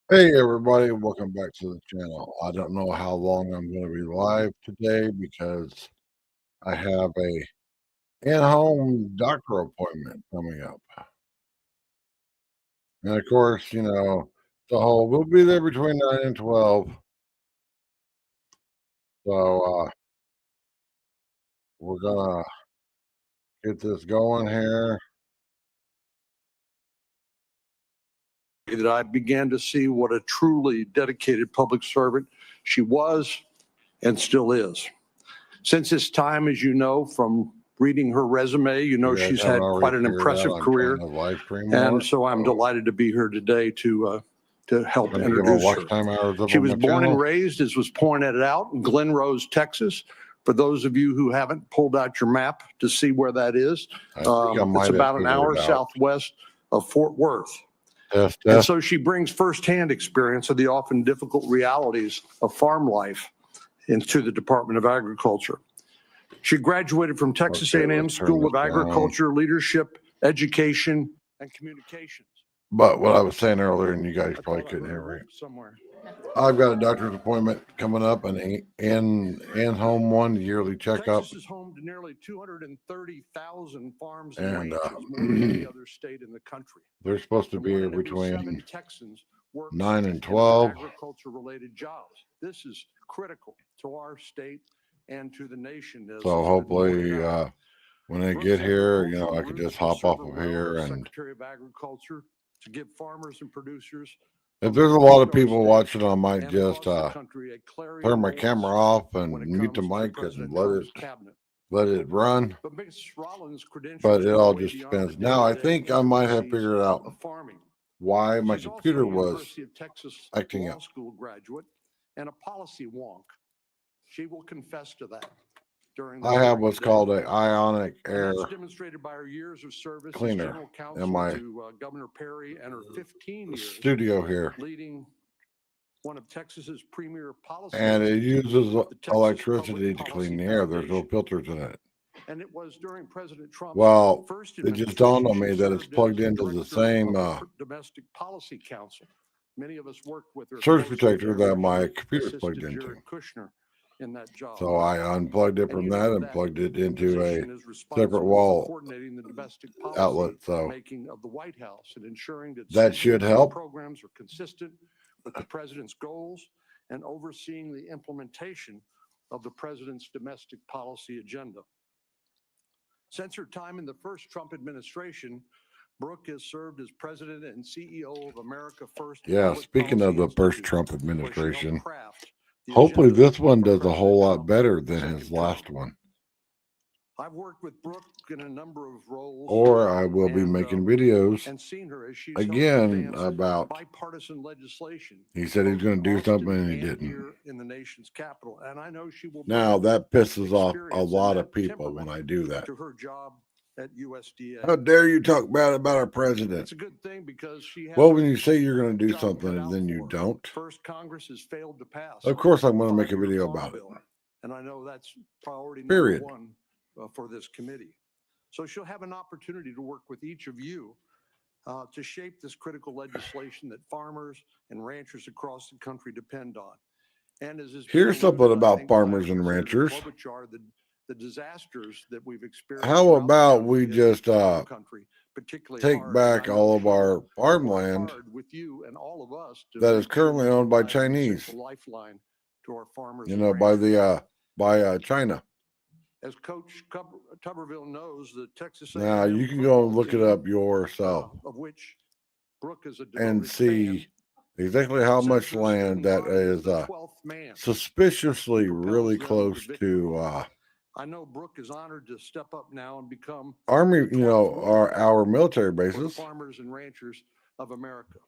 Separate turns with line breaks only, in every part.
Hey everybody, welcome back to the channel. I don't know how long I'm going to be live today because I have a in-home doctor appointment coming up. And of course, we'll be there between 9 and 12. So we're gonna get this going here. That I began to see what a truly dedicated public servant she was and still is. Since this time, as you know, from reading her resume, she's had quite an impressive career. And so I'm delighted to be here today to help introduce her. She was born and raised, as was pointed out, in Glen Rose, Texas. For those of you who haven't pulled out your map to see where that is, it's about an hour southwest of Fort Worth. And so she brings firsthand experience of the often difficult realities of farm life into the Department of Agriculture. She graduated from Texas A&M School of Agriculture, Leadership, Education, and Communications. But what I was saying earlier, and you guys probably couldn't hear me, I've got a doctor's appointment coming up, an in-home one, yearly checkup. Texas is home to nearly 230,000 farms and ranches, more than any other state in the country. They're supposed to be here between 9 and 12. Agriculture-related jobs. This is critical to our state and to the nation. So hopefully, when they get here, I could just hop off of here and Secretary of Agriculture to give farmers and producers. If there's a lot of people watching, I might just turn my camera off and mute the mic and let it run. But it all just depends. Now, I think I might have figured out why my computer was acting up. School graduate and a policy wonk. She will confess to that. I have what's called an ionic air demonstrated by her years of service cleaner in my Governor Perry and her 15 years studio here, leading one of Texas's premier policy. And it uses electricity to clean the air. There's no filters in it. And it was during President Trump's first it just dawned on me that it's plugged into the same domestic policy council. Many of us worked with her surge protector that my computer's plugged into. Kushner in that job. So I unplugged it from that and plugged it into a separate wall outlet. So making of the White House and ensuring that should help. Programs are consistent with the president's goals and overseeing the implementation of the president's domestic policy agenda. Since her time in the first Trump administration, Brooke has served as president and CEO of America First. Yeah, speaking of the first Trump administration, hopefully this one does a whole lot better than his last one. I've worked with Brooke in a number of roles. Or I will be making videos and seen her as she's again about bipartisan legislation. He said he's going to do something and he didn't. In the nation's capital, and I know she will. Now that pisses off a lot of people when I do that. To her job at USDA. How dare you talk bad about our president? It's a good thing because she has. Well, when you say you're going to do something and then you don't. First, Congress has failed to pass. Of course, I'm going to make a video about it. And I know that's priority number one for this committee. So she'll have an opportunity to work with each of you to shape this critical legislation that farmers and ranchers across the country depend on. And here's something about farmers and ranchers. The disasters that we've experienced. How about we just take back all of our farmland with you and all of us that is currently owned by Chinese, lifeline to our farmers. By China. As Coach Tuberville knows, the Texas. Now you can go and look it up yourself, of which Brooke is and see exactly how much land that is suspiciously really close to. I know Brooke is honored to step up now and become Army, our military bases. Farmers and ranchers of America.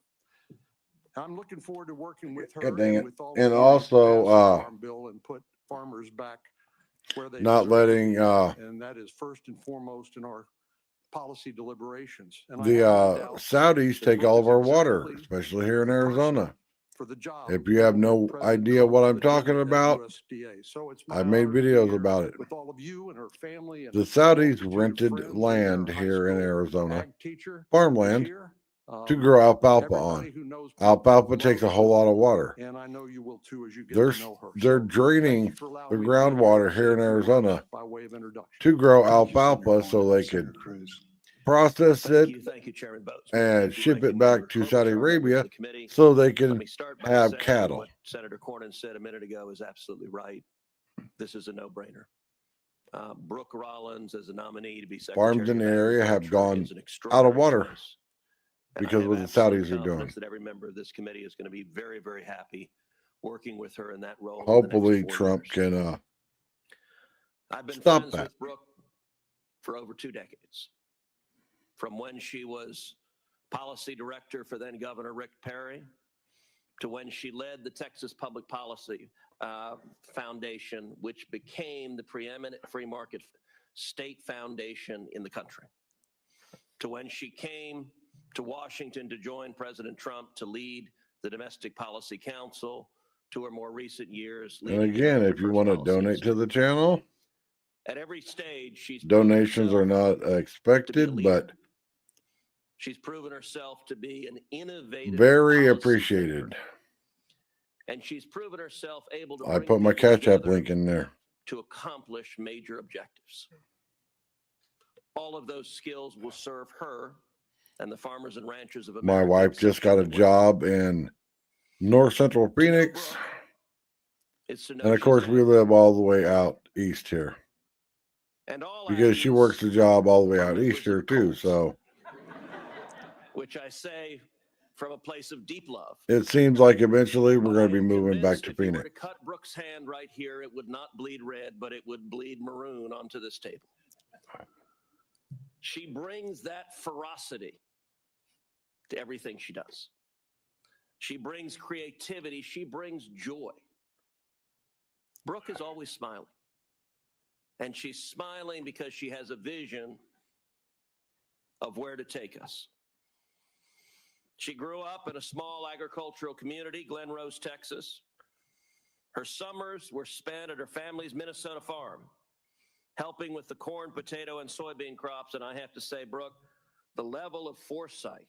I'm looking forward to working with her and with all and also Farm Bill and put farmers back where they not letting and that is first and foremost in our policy deliberations. And the Saudis take all of our water, especially here in Arizona. For the job. If you have no idea what I'm talking about, I've made videos about it. With all of you and her family. The Saudis rented land here in Arizona, farmland,
to grow alfalfa on.
Everybody who knows
Alfalfa
Brooke
takes a
loves
whole
Brooke,
lot of water.
and I know you will too as you get
They're
to know her.
they're
So, thank
draining
you for allowing
the
me to be here
groundwater
to
here in
say a few
Arizona
words by way of introduction.
to grow
Thank you,
alfalfa
Senator
so
Cohen
they
and Senator
could
Cruz.
process it
Thank you, Chairman Boats.
and ship it back to Saudi Arabia
Committee.
so they
Let
can
me start by
have
saying
cattle.
what Senator Cornyn said a minute ago is absolutely right. This is a no-brainer. Brooke Rollins as a nominee to be Secretary
Farms in
of
the area have
Agriculture
gone
is an
out of
extraordinary
water
choice. And I
because
have
what the
absolute
Saudis are doing.
confidence that every member of this committee is going to be very, very happy working with her in that role.
Hopefully
in the next 4
Trump
years.
can
I've been
stop
friends
that.
with Brooke for over 2 decades. From when she was policy director for then Governor Rick Perry to when she led the Texas Public Policy Foundation, which became the preeminent free market state foundation in the country, to when she came to Washington to join President Trump to lead the Domestic Policy Council, to her more recent years.
And again, if you want to donate to the channel,
at every stage, she's
donations are not expected, but
she's proven herself to be an innovative,
very
policy
appreciated.
thinker. And she's proven herself able to
I
bring
put my
people
Cash App
together
link in there.
to accomplish major objectives. All of those skills will serve her and the farmers and ranchers of America.
My wife just got a job in North Central Phoenix. And of course, we live all the way out east here because she works the job all the way out east here too. So,
which I say from a place of deep love.
it seems like eventually we're going to be moving back to
If you were
Phoenix.
to cut Brooke's hand right here, it would not bleed red, but it would bleed maroon onto this table. She brings that ferocity to everything she does. She brings creativity. She brings joy. Brooke is always smiling. And she's smiling because she has a vision of where to take us. She grew up in a small agricultural community, Glen Rose, Texas. Her summers were spent at her family's Minnesota farm, helping with the corn, potato, and soybean crops. And I have to say, Brooke, the level of foresight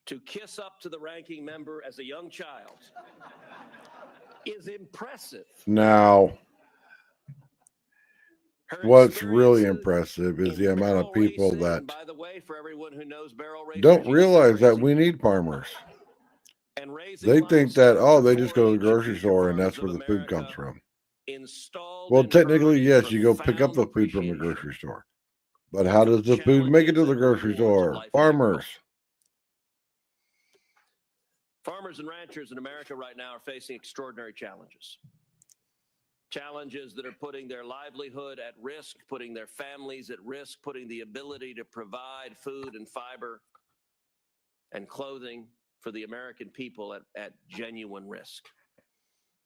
to kiss up to the ranking member as a young child is impressive.
Now, what's really impressive is the amount of people that don't realize that we need farmers. They think that, oh, they just go to the grocery store and that's where the food comes from. Well, technically, yes, you go pick up the food from the grocery store. But how does the food make it to the grocery store? Farmers.
Farmers and ranchers in America right now are facing extraordinary challenges. Challenges that are putting their livelihood at risk, putting their families at risk, putting the ability to provide food and fiber and clothing for the American people at genuine risk.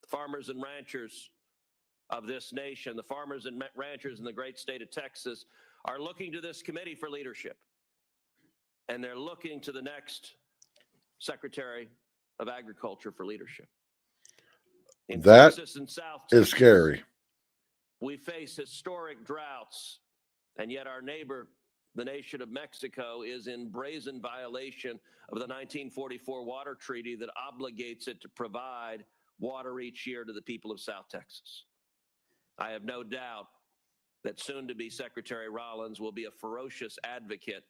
The farmers and ranchers of this nation, the farmers and ranchers in the great state of Texas, are looking to this committee for leadership. And they're looking to the next Secretary of Agriculture for leadership. In
That
Texas and South
is
Texas,
scary.
we face historic droughts, and yet our neighbor, the nation of Mexico, is in brazen violation of the 1944 water treaty that obligates it to provide water each year to the people of South Texas. I have no doubt that soon-to-be Secretary Rollins will be a ferocious advocate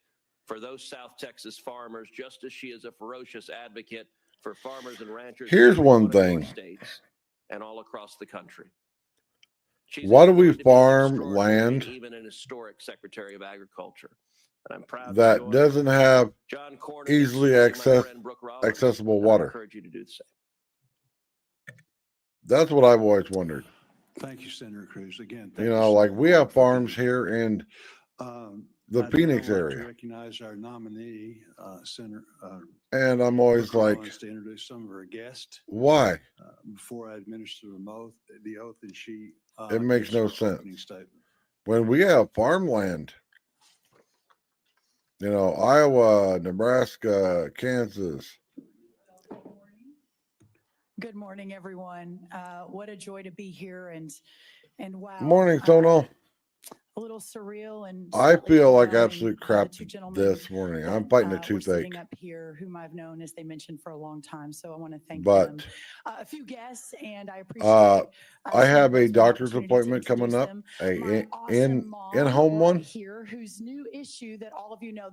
for those South Texas farmers, just as she is a ferocious advocate for farmers and ranchers.
Here's one thing.
States and all across the country.
Why do we farm land
even an historic Secretary of Agriculture? And I'm proud
that doesn't have easily accessible water?
I encourage you to do the same.
That's what I've always wondered.
Thank you, Senator Cruz. Again,
you know, like we have farms here in the Phoenix area.
To recognize our nominee, Senator.
And I'm always like,
to introduce some of our guests.
Why?
Before I administer the oath, and she.
It makes no sense. When we have farmland, you know, Iowa, Nebraska, Kansas.
Good morning, everyone. What a joy to be here, and wow.
Morning, Sono.
a little surreal and
I
slightly
feel like
overwhelming.
absolute
The
crap
two gentlemen
this morning. I'm
that,
fighting a
were
toothache,
sitting up here, whom I've known, as they mentioned, for a long time. So I want to thank them.
but
A few guests, and I
uh,
appreciate.
I
seeing
have a
folks for an
doctor's
opportunity to
appointment coming
introduce
up,
them.
a
My awesome mom
in-home
right
one.
here, whose new issue that all of you know,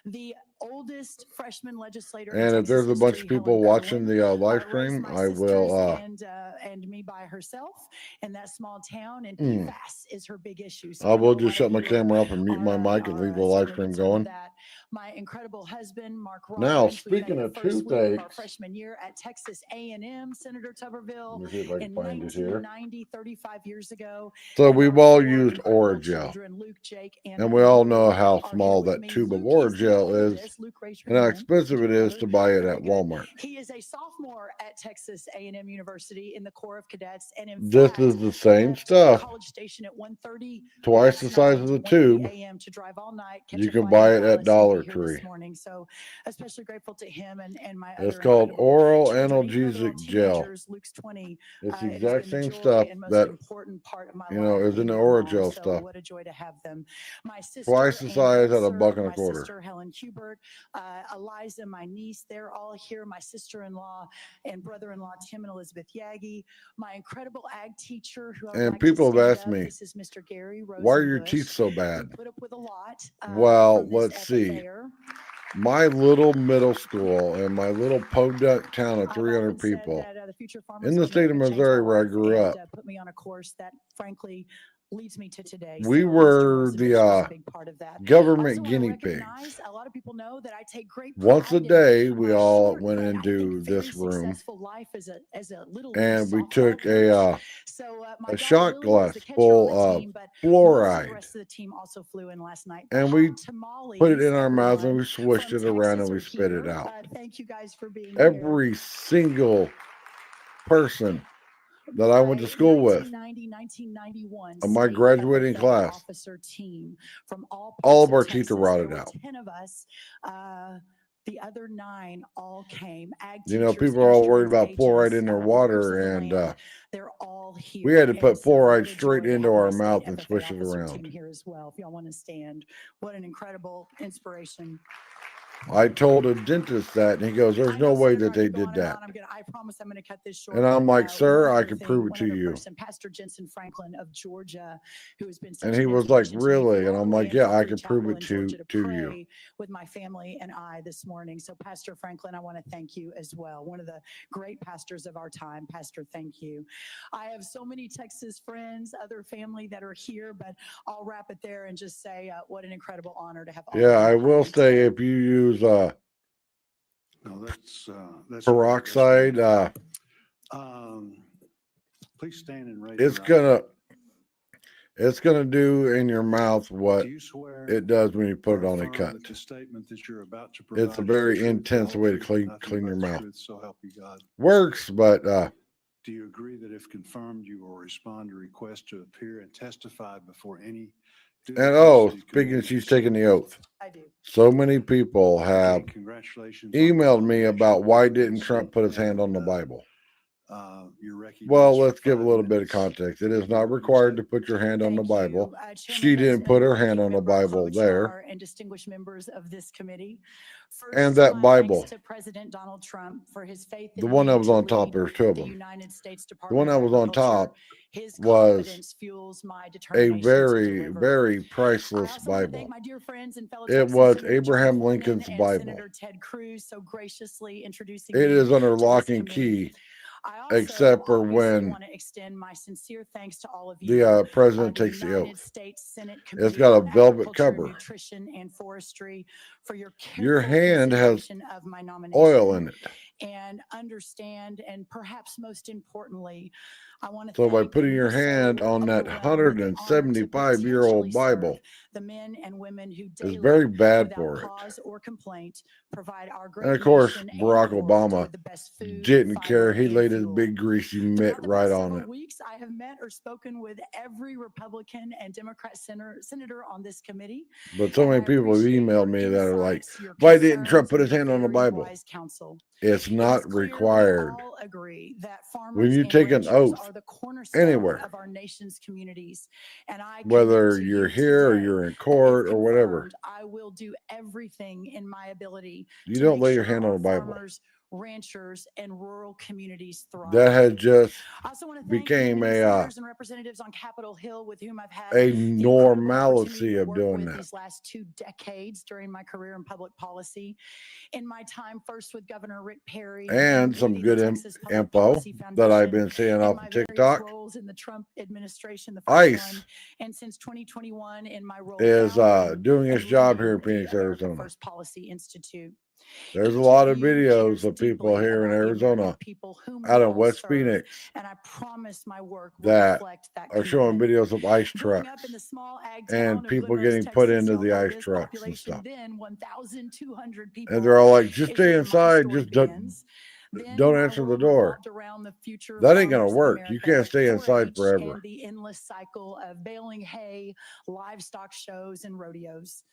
the oldest freshman legislator in
And if
Texas
there's a bunch
history,
of people
Helen
watching
Kerwin,
the live
raised
stream,
my
I will.
sisters and me by herself in that small town, and PFAS is her big issue. So
I will
know a
just
lot of
shut my
you
camera up and mute my mic and leave the live
certainly
stream
concerned with
going.
that. My incredible husband, Mark
Now,
Rollins, we met
speaking
the
of
first week of our
toothaches,
freshman year at Texas A&M, Senator Tuberville,
let me see if I can
in
find it here.
1990, 35 years ago.
So
And
we've
our
all
four
used
incredible
Oragel,
children, Luke, Jake, Anna,
and we all
Lou,
know how
are here
small
with
that
me.
tube of
Luke is the
Oragel is
oldest. Luke, raise your
and how
hand.
expensive it is
Brother.
to buy it
Very
at
good.
Walmart.
He is a sophomore at Texas A&M University in the Corps of Cadets, and in
This
fact,
is the same
left
stuff,
College Station at 1:30
twice the
last
size
night,
of the
1:30
tube.
a.m. to drive all night, catch
You
a
can
flight
buy
to
it at
Dallas, and
Dollar
be here
Tree.
this morning. So especially grateful to him and my
It's
other
called
incredible
oral
children. Even though they're all
analgesic gel.
teenagers, Luke's 20.
It's the
It has
exact
been the
same
joy
stuff
and most
that,
important part of my
you know,
life
is in
being
the
their mom.
Oragel
So
stuff.
what a joy to have them. My sister
Twice the
Ann
size at
Blitzer, my
$1.25.
sister Helen Hubert, Eliza, my niece, they're all here. My sister-in-law and brother-in-law Tim and Elizabeth Yagi, my incredible ag teacher who I would
And
like to
people have
stand
asked
up.
me,
This is Mr. Gary
why are your
Rosenbush,
teeth so
who
bad?
put up with a lot
Well,
from this
let's see.
FFA'er.
My little middle school and my little podunk town of
I've
300
often said
people
that the Future
in
Farmers
the
of
state of
America changed my
Missouri where I
life
grew
and
up,
put me on a course that frankly leads me to today.
we
So Mr.
were
Rosenbush was a
the
big part of that. I also
government
want to
guinea
recognize
pigs.
a lot of people know that I take great
Once a
pride in
day, we
my
all
short,
went
but I think
into
very
this room
successful life as a little league
and we
softball
took
coach. So my
a
daughter
shot
Lily was
glass
the catcher on
full
the
of
team, but most of the
fluoride
rest of the team also flew in last night.
and we
Hot
put it
tamales,
in our mouths and
everyone
we swished
from
it around and
Texas
we
are
spit it
here.
out.
Thank you guys for being here.
Every single person that I went to
By
school with
1990, 1991
on my
state
graduating
FFA
class,
officer team from all
all
parts
of our
of
teeth are
Texas. There
rotted
were
out.
10 of us. The other 9 all came. Ag
You know,
teachers,
people are all worried
insurance
about fluoride
agents,
in their
workers
water,
of the
and
land. They're all here.
we had to
And
put
so
fluoride
what a
straight
joy to
into
have
our
my state
mouth and
FFA
swish it
officer
around.
team here as well. If y'all want to stand, what an incredible inspiration.
I told a dentist that, and he goes, "There's
I
no
know,
way
Senator,
that
I
they
could go
did
on and
that."
on. I promise I'm going to cut this short.
And I'm
but,
like,
one
"Sir, I
other
can
thing,
prove it
one
to
other
you."
person, Pastor Jensen Franklin of Georgia, who has been such
And
an
he was like,
inspiration to me,
"Really?"
flew
And
all
I'm
the way
like,
into
"Yeah, I
Free
can prove
Chapel
it
in Georgia to
to you."
pray with my family and I this morning. So, Pastor Franklin, I want to thank you as well. One of the great pastors of our time. Pastor, thank you. I have so many Texas friends, other family that are here, but I'll wrap it there and just say what an incredible honor to have all
Yeah,
of you
I will
behind me
say
today.
if you use
No, that's
peroxide,
please stand and raise
it's
your right
gonna do in your mouth
hand.
what
Do you swear
it does when you put
or
it on a
affirm
cut.
that the statement that you're about to provide
It's a
is the
very
truth, the
intense
whole
way to
truth, and
clean
nothing
your
but the
mouth.
truth, so help you God?
Works, but
Do you agree that if confirmed, you will respond to requests to appear and testify before any
and
City
speaking,
Committee
she's taking the
proceedings?
oath.
I do.
So many people have
Again, congratulations on your
emailed me
nomination
about
to
why
the
didn't Trump
seat,
put his hand on
and,
the Bible.
You're recognized
Well,
for
let's give a
5
little bit of
minutes
context. It
for
is
your
not
opening
required to
statement.
put your hand on the
Thank
Bible.
you,
She didn't put her hand on the Bible there.
And distinguished members of this committee.
And
First,
that
my
Bible,
thanks to President Donald Trump for his faith
the
in
one
me
that was
to
on top,
lead
there's 2 of
the
them.
United States
The
Department
one that
of
was on
Agriculture.
top
His
was
confidence fuels my
a
determination to
very,
deliver.
very
I
priceless
also want to thank
Bible.
my dear friends and fellow
It
Texans,
was
Senator John
Abraham
Cornyn
Lincoln's
and
Bible.
Senator Ted Cruz, so graciously introducing
It
me
is under
to this
lock and
committee.
key,
I also
except for
obviously
when
want to extend my sincere thanks to all of you.
the president
The
takes the
United
oath.
States Senate
It's
Committee
got a
on
velvet
Agriculture,
cover.
Nutrition, and Forestry for your
Your
careful
hand has
consideration of my nomination.
oil in it.
And understand, and perhaps most importantly, I want to
So by
thank
putting your
and be
hand
so
on that
overwhelmed with the honor to
175-year-old
potentially serve
Bible
the men and women who
is very
daily,
bad
without
for it.
pause or complaint, provide our
And
great
of course,
nation and
Barack
the world
Obama
with the best food,
didn't care.
fiber,
He
and
laid his
fuel.
big greasy mitt
Throughout the
right
past
on
several
it.
weeks, I have met or spoken with every Republican and Democrat senator on this committee.
But so
And
many
I
people have
appreciate
emailed
your
me that are like,
insights, your
why didn't Trump
concerns,
put
and
his
your
hand on the
very
Bible?
wise counsel.
It's
It is
not
clear we
required.
all agree that
When
farmers
you
and
take an
ranchers
oath,
are the cornerstone
anywhere,
of our nation's communities. And I
whether
commit to
you're
you
here or
today
you're in
that if
court or whatever.
confirmed, I will do everything in my ability
You
to
don't
make
lay your
sure
hand on
our
the Bible.
farmers, ranchers, and rural communities thrive.
That had just
I also want to thank the
became
many
a
senators and representatives on Capitol Hill with whom I've had
a
the incredible opportunity
normalcy
to
of
work
doing
with
that.
these last 2 decades during my career in public policy. In my time first with Governor Rick Perry
And some
leading
good
the Texas Public
info
Policy
that I've
Foundation,
been seeing
in
off
my
of
various
TikTok.
roles in the Trump administration, the first one,
ICE
and since 2021 in my role
is
founding
doing
and
its job here in
leading the
Phoenix,
America
Arizona.
First Policy Institute.
There's a
Each
lot
of
of
you
videos
cares
of people
deeply
here in
about the American
Arizona,
people whom
out
we
in
all
West
serve,
Phoenix,
and I promise my work will
that
reflect that
are showing
commitment.
videos of ICE
Growing
trucks
up in the small ag
and
town of
people
Glen Rose,
getting put
Texas,
into
y'all
the
know
ICE
this,
trucks and
population
stuff.
then 1,200 people
And they're all like, just
is
stay
where my
inside,
story
just
begins. Then
don't
my
answer the
world
door.
revolved around the future of
That ain't gonna
farmers in
work. You can't
America,
stay inside
4-H,
forever.
and the endless cycle of baling hay, livestock shows, and rodeos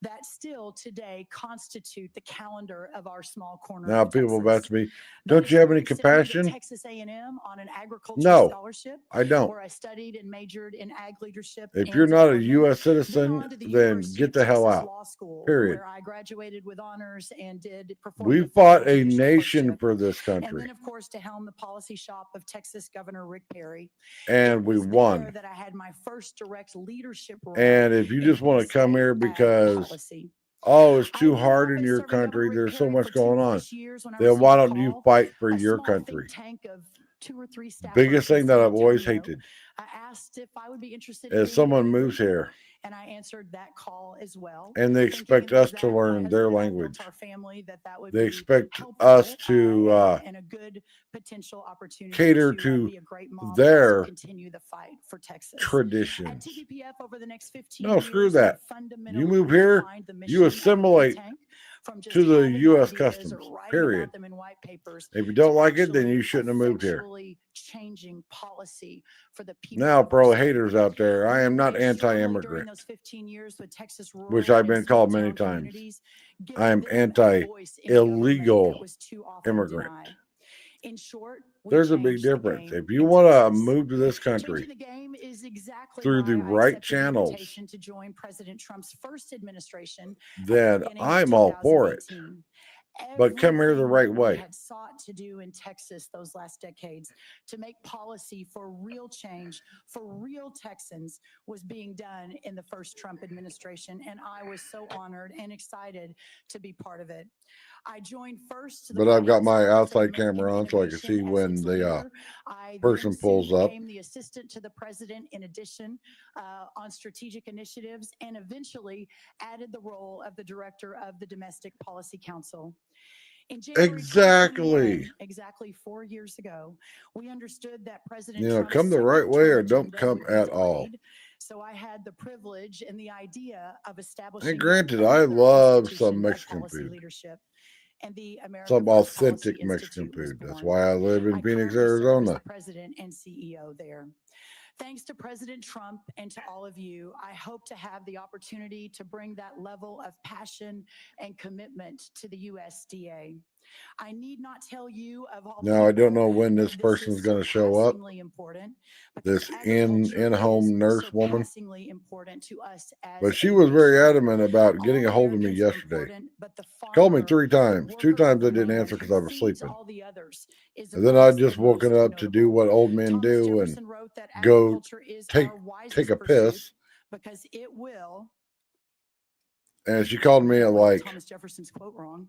that still today constitute the calendar of our small corner
Now
of
people
Texas.
ask me,
That
don't you have any
experience sent me to
compassion?
Texas A&M on an agriculture
No,
scholarship,
I don't.
where I studied and majored in ag leadership
If
and
you're not a
development.
U.S.
Then
citizen,
on to the
then
University
get
of
the hell
Texas
out.
Law School,
Period.
where I graduated with honors and did perform
We
the
fought
federal
a
judicial
nation
clerkship.
for this
And
country,
then, of course, to helm the policy shop of Texas Governor Rick Perry.
and
It
we
was there
won.
that I had my first direct leadership role
And if you
in
just want to come
state
here
ag
because,
policy.
oh, it's
I
too
led
hard in
office
your
serving Governor
country,
Rick
there's so
Perry
much
for
going on,
2+ years when I
then why
received a
don't you
call,
fight for
a
your
small think
country?
tank of 2 or 3 staffers
Biggest
in
thing that
San
I've always
Antonio.
hated
I asked if I would be interested in
is
being a
someone
union
moves
leader,
here
and I answered that call as well,
and they
thinking
expect
in the
us to
exact my
learn their
husband and I
language.
built our family that would
They
be
expect
helpful
us to
and a good potential opportunity
cater
to
to
be a great mom as we
their
continue the fight for Texas. At
traditions.
TPPF over the next 15
No, screw
years,
that.
we
You
fundamentally
move here,
redefined the
you
mission of the think
assimilate
tank from just
to the
having
U.S.
ideas
customs,
or writing
period.
about them in white papers
If you
to
don't like it, then
actually
you shouldn't have moved here.
effectually changing policy for the people
Now,
of our
pro
state.
haters out there, I
We
am not
believe strongly during
anti-immigrant,
those 15 years with Texas
which
rural
I've been
and small
called many
town
times.
communities,
I am
giving them a voice in government that
anti-illegal
was too often
immigrant.
denied. In short, we
There's a big
changed the
difference.
game
If you
in
want to
Texas.
move to this
Changing
country
the game is exactly
through
why
the
I
right
accepted the
channels,
invitation to join President Trump's first administration at the
then
beginning of
I'm all for it.
2018.
But come here the
Everything
right
that we
way.
had sought to do in Texas those last decades to make policy for real change, for real Texans, was being done in the first Trump administration. And I was so honored and excited to be part of it. I joined first the
But
White
I've got
House
my
Office of
outside
American
camera on so I can
Innovation
see
as
when
its
the
leader. I
person
then
pulls
soon
up.
became the assistant to the president in addition on strategic initiatives, and eventually added the role of the director of the Domestic Policy Council. In January
Exactly.
2021, exactly 4 years ago, we understood that President Trump's
Come the right
second
way or
term
don't
agenda
come
would be
at all.
delayed. So I had the privilege and the idea of establishing
And
yet
granted, I
another
love some
institution of
Mexican
policy
food,
leadership. And the America
some
First Policy
authentic Mexican
Institute was
food. That's
born.
why I live in
I
Phoenix,
currently serve as the
Arizona.
president and CEO there. Thanks to President Trump and to all of you, I hope to have the opportunity to bring that level of passion and commitment to the USDA. I need not tell you of all
Now, I don't
people
know when
that
this person's
is
going to show up.
surpassingly important,
This
because agriculture is
in-home nurse woman.
surpassingly important to us as
But she
a
was very
nation.
adamant about
All
getting a hold of me
Americans are
yesterday.
important, but the
Called me
farmer,
3
the
times. 2
worker of
times
the
I didn't
land
answer because
who
I was
feeds
sleeping.
all the others is the
And then I
voice
just
that
woken
most
up to do
notable.
what old men
Thomas
do and
Jefferson wrote that
go
agriculture is
take
our wisest
take a
pursuit
piss.
because it will.
And she called me
You
at
don't want
like,
Thomas Jefferson's quote wrong.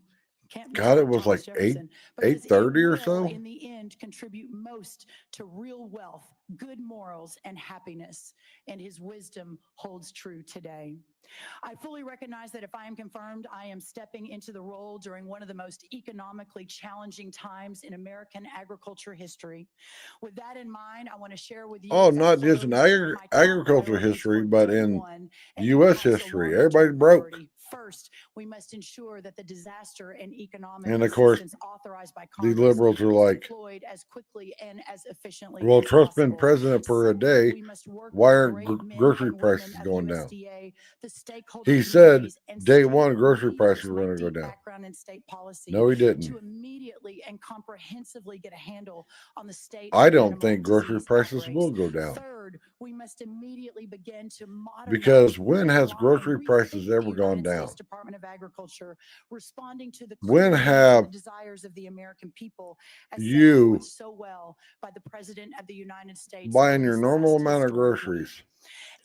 Can't
God, it
misquote
was
Thomas
like 8,
Jefferson, because it
8:30 or
will,
so.
in the end, contribute most to real wealth, good morals, and happiness. And his wisdom holds true today. I fully recognize that if I am confirmed, I am stepping into the role during one of the most economically challenging times in American agriculture history. With that in mind, I want to share with you.
Oh,
as I
not just in
close, my top
agriculture
priorities
history,
for
but
day
in
one and
U.S.
perhaps a
history.
longer-term
Everybody's broke.
priority. First, we must ensure that the disaster and economic
And of course,
assistance authorized by
the
Congress
liberals are
is
like,
deployed as quickly and as efficiently
well,
as
Trump's been
possible.
president for a
Second,
day.
we must work
Why
with the
aren't
great men
grocery
and women
prices
of
going down?
USDA, the stakeholder
He said
communities, and
day
state
one grocery
leaders.
prices were
My
going to go
deep
down.
background in state policy
No, he didn't.
to immediately quickly and comprehensively get a handle on the state.
I
of
don't
animal
think grocery
disease
prices
outbreaks.
will go down.
Third, we must immediately begin to modernize,
Because when has
realign,
grocery
rethink
prices
the
ever gone
United
down?
States Department of Agriculture, responding to the
When
clear needs
have
and desires of the American people, as set
you
forth so well by the President of the United States
buying
during
your
this
normal
last
amount of
historic
groceries,
week?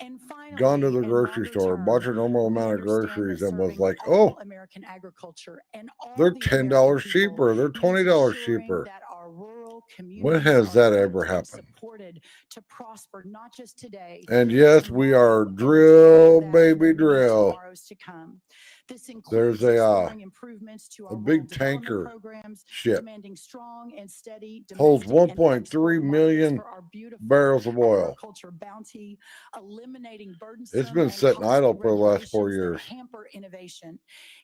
And
gone to
finally,
the
and
grocery
longer
store, bought your
term,
normal
we
amount of
understand
groceries,
that
and was
serving
like,
all
oh,
American agriculture and all
they're
the
$10
American people
cheaper, they're
means
$20
ensuring
cheaper.
that our rural
When
communities
has
are
that
equipped
ever
and
happened?
supported to prosper not just today,
And
but
yes, we
tomorrow
are
and the day after
drill,
that,
baby,
and the many
drill.
tomorrows to come. This
There's
includes exploring improvements to
a
our rural
big
development
tanker
programs,
ship,
demanding strong and steady
holds
domestic and
1.3
export markets
million
for our beautiful
barrels of oil.
agriculture bounty, eliminating
It's
burdensome
been
and
sitting
costly
idle for the last 4
regulations that
years.
hamper innovation,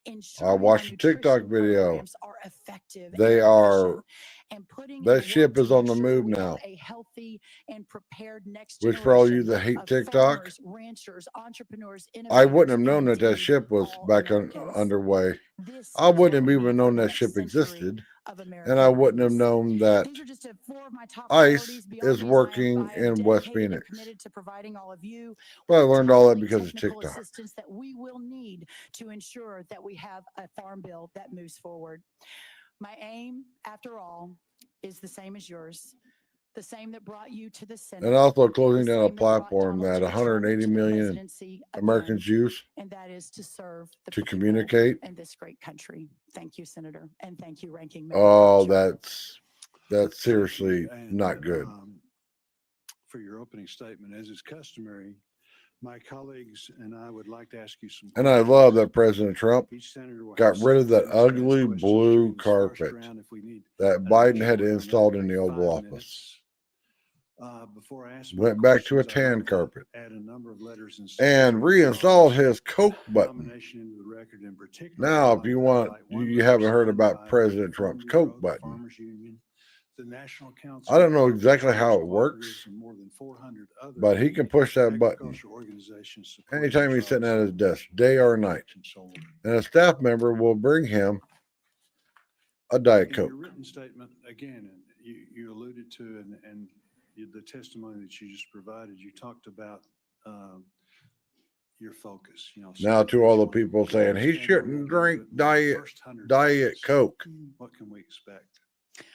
I
ensuring our
watched a TikTok
nutrition
video.
programs are effective
They
and
are,
efficient, and putting in
that
the
ship
work to
is on
make
the
sure
move
we have
now.
a healthy and prepared next
Which for all you
generation
that hate
of
TikTok,
farmers, ranchers, entrepreneurs,
I wouldn't
innovators,
have
and
known that that
indeed
ship was
all
back
Americans.
underway.
This
I
is what
wouldn't
we
have even
need for
known
the
that
next
ship
century
existed.
of
And
American
I wouldn't have
greatness.
known that
These are just four of my top
ICE
priorities. Beyond
is
these,
working
I am
in West
dedicated and
Phoenix.
committed to providing all of you
But I
with the
learned all that
timely
because of
technical
TikTok.
assistance that we will need to ensure that we have a farm bill that moves forward. My aim, after all, is the same as yours. The same that brought you to the Senate.
And also
the
closing down a
same that brought
platform
Donald
that
J. Trump
180
to the
million
presidency
Americans
again,
use
and that is to serve the
to
people
communicate.
in this great country. Thank you, Senator, and thank you, Ranking Member
Oh,
Fletcher.
that's
Thank you,
seriously
and,
not good.
For your opening statement, as is customary, my colleagues and I would like to ask you some
And I
questions.
love that President Trump
Each senator will
got
have
rid of that
6 minutes to ask
ugly
questions
blue
during this first
carpet
round. If we need
that
an
Biden
additional
had
one, that
installed
would
in
be
the Oval
5
Office.
minutes. Before I ask my
Went back to a
questions, I'd
tan
like to
carpet
add a number of letters and
and
symbols
reinstalled
regarding
his Coke button.
nomination into the record. In particular,
Now,
I'd
if
like
you
to
want,
highlight one
you
letter
haven't heard
signed
about
by
President
Farm
Trump's
Bureau,
Coke
the
button.
Farmers Union, the National
I don't
Council
know
of
exactly how it
Agricultural
works,
Operatives, and more than 400 other
but he can push that button
agricultural organizations supporting
anytime
the
he's sitting
jobs
at his
of
desk, day or night.
production solar.
And a staff member will bring him a Diet
In
Coke.
your written statement, again, and you alluded to, and the testimony that you just provided, you talked about your focus.
Now,
so
to all the
each one,
people
we
saying he
understand
shouldn't
we're
drink
not going to the first 100 days.
Coke.
What can we expect?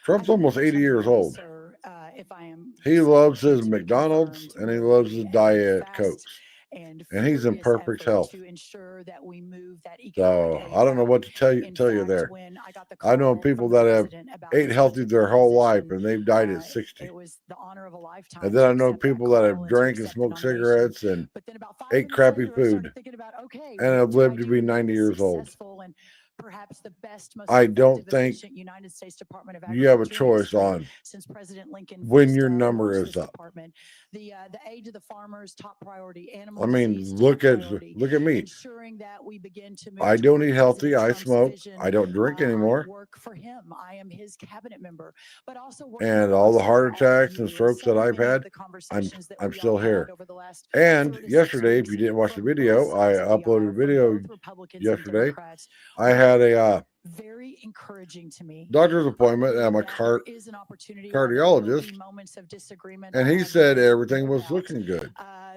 Trump's
I think
almost
the first
80 years
100 days,
old.
Sir, if I am
He
so
loves
lucky
his
to be
McDonald's
confirmed,
and he
will
loves
be
his
a
Diet
fast
Cokes.
and
And he's in
furious
perfect
effort
health.
to ensure that we move that economic
So
aid
I don't know
out.
what to tell you
In
tell you
fact,
there.
when I got the
I know
call
people
from the
that have
president about
ate
this
healthy their
particular
whole life
position,
and they've died at 60.
it was the honor of a lifetime
And then
to
I know
accept that
people that
call
have
and to
drank and
accept the
smoked
nomination.
cigarettes and
But then about 5
ate
minutes
crappy
later, I
food
started thinking about, okay,
and
what
have
can I
lived to
do
be
to make
90
this
years old.
successful and perhaps the best, most
I
effective,
don't think
efficient United States Department of
you have a
Agriculture in
choice
history
on
since President Lincoln
when
first
your number
launched
is
this
up.
department. The aid to the farmers, top priority. Animal
I mean,
disease, top
look at
priority.
me.
Ensuring that we begin to move
I don't
toward
eat healthy.
President
I
Trump's
smoke.
vision.
I don't drink
I
anymore.
work for him. I am his cabinet member, but also
And all the
alongside
heart
all of
attacks and
you.
strokes
So
that I've
many of
had,
the
I'm
conversations that
I'm
we all
still
had
here.
over the last
And
4 to 6
yesterday, if
weeks
you didn't watch the
from both
video, I
sides of the
uploaded a
aisle, from
video
both Republicans and
yesterday.
Democrats,
I
were
had a
very encouraging to me.
doctor's
I
appointment at
believe
my
that there is an opportunity, while there will
cardiologist,
be moments of disagreement,
and
I
he
have
said
no
everything was
doubt
looking good.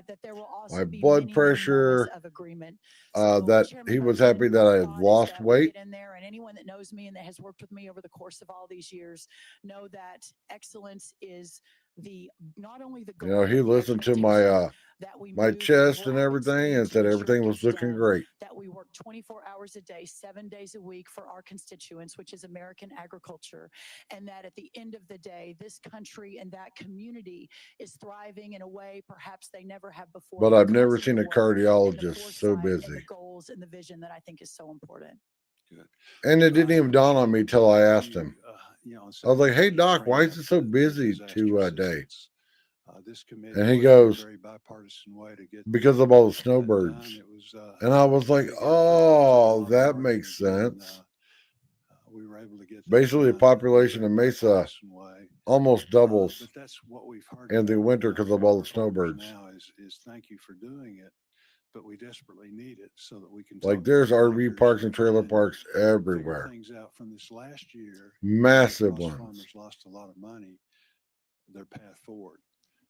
that there will
My
also be
blood
many, many moments
pressure,
of agreement. So,
that
Chairman
he was
Lincoln,
happy that
my
I had
thought is
lost
that we
weight.
get in there, and anyone that knows me and that has worked with me over the course of all these years know that excellence is not only the goal,
He
but the
listened to
expectation that we
my
move with
chest and
rapid
everything
speed
and
to
said
ensure it
everything was
gets
looking
done,
great.
that we work 24 hours a day, 7 days a week for our constituents, which is American agriculture, and that at the end of the day, this country and that community is thriving in a way perhaps they never have before.
But I've never
because of
seen
the
a
work and the
cardiologist so
foresight and the
busy.
goals and the vision that I think is so important.
Good.
And it didn't even dawn on me till I asked him. I was like, "Hey Doc, why is it so busy today?"
This committee
And he
worked in a
goes,
very bipartisan way to get
"Because of all the
that
snowbirds."
done. It was,
And I was like,
again,
"Oh,
for
that
Martin
makes
again,
sense."
we were able to get that
Basically, the
done in a
population
very
of Mesa
bipartisan way.
almost doubles
But that's what we've heard
in the
from,
winter because of
from
all
our
the
farmers
snowbirds.
now is thank you for doing it. but we desperately need it so that we can.
Like
talk
there's
to
RV
bankers
parks and trailer
and
parks
figure
everywhere.
things out from this last year.
Massive
Because
ones.
farmers lost a lot of money, their path forward.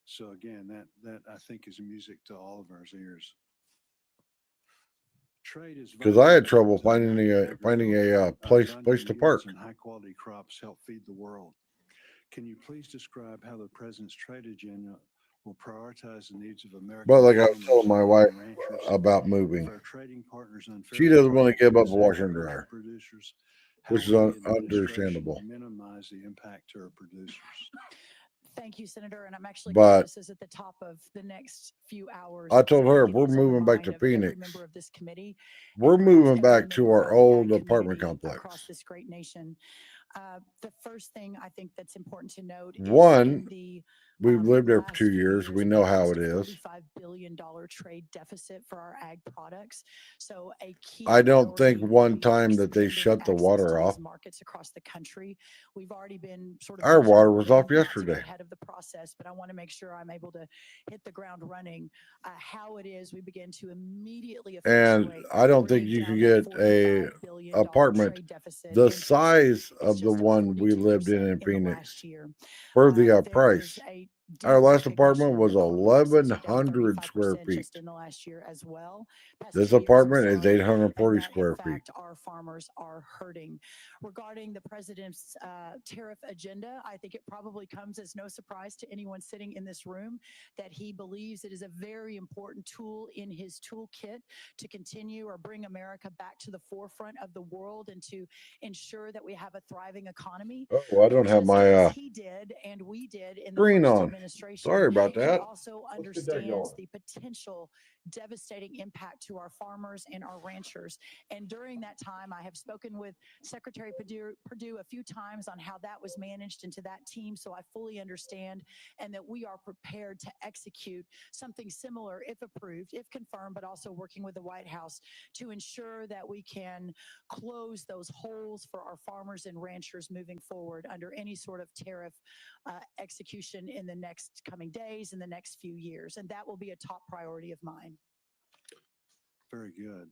So again, that I think is music to all of our ears. Trade is
Because I had
vital
trouble
to
finding
American
a
agriculture.
place
Abundant
to
yields
park.
and high quality crops help feed the world. Can you please describe how the president's trade agenda will prioritize the needs of American
But like I was
farmers
telling my
and
wife
ranchers?
about
If
moving,
our trading partners
she
unfairly
doesn't want
target
to give up a
U.S.
washer and
agricultural
dryer,
producers, how
which is
will the administration
understandable.
minimize the impact to our producers?
Thank you, Senator. And I'm actually
But
glad this is at the top of the next few hours.
I
because
told
I
her
think
if
it
we're
is on the
moving back
mind
to
of every
Phoenix,
member of this committee,
we're
and perhaps
moving back
everyone that
to
works
our
in the
old
ag
apartment
community
complex.
across this great nation. The first thing I think that's important to note is
One,
in the
we've lived there for
last
2
few
years.
years,
We
we
know how
faced
it
a
is.
$45 billion trade deficit for our ag products. So a key
I don't think
priority
one
will be
time that they
expanding
shut the
access
water
to
off.
these markets across the country. We've already been sort of
Our water was off
visionary, not to get
yesterday.
ahead of the process, but I want to make sure I'm able to hit the ground running. How it is we begin to immediately
And
effectuate
I don't think
bringing
you can
down that
get a
$45 billion
apartment
trade deficit
the
into
size
it's
of the
just
one we lived
42%
in
the
Phoenix
last year.
for the
There is
price.
a
Our
deep
last apartment
recognition
was
that farm businesses are down
1,100 square
35%
feet.
just in the last year as well. Past
This
2 years, I'm
apartment is
sorry, and
840
that in
square feet.
fact our farmers are hurting. Regarding the president's tariff agenda, I think it probably comes as no surprise to anyone sitting in this room that he believes it is a very important tool in his toolkit to continue or bring America back to the forefront of the world and to ensure that we have a thriving economy.
Oh, I don't have
Just
my
as he did and we did in the
screen
first
on.
administration,
Sorry about
he
that.
also
Let's get that
understands
going.
the potential devastating impact to our farmers and our ranchers. And during that time, I have spoken with Secretary Perdue a few times on how that was managed into that team. So I fully understand and that we are prepared to execute something similar if approved, if confirmed, but also working with the White House to ensure that we can close those holes for our farmers and ranchers moving forward under any sort of tariff execution in the next coming days, in the next few years. And that will be a top priority of mine.
Very good.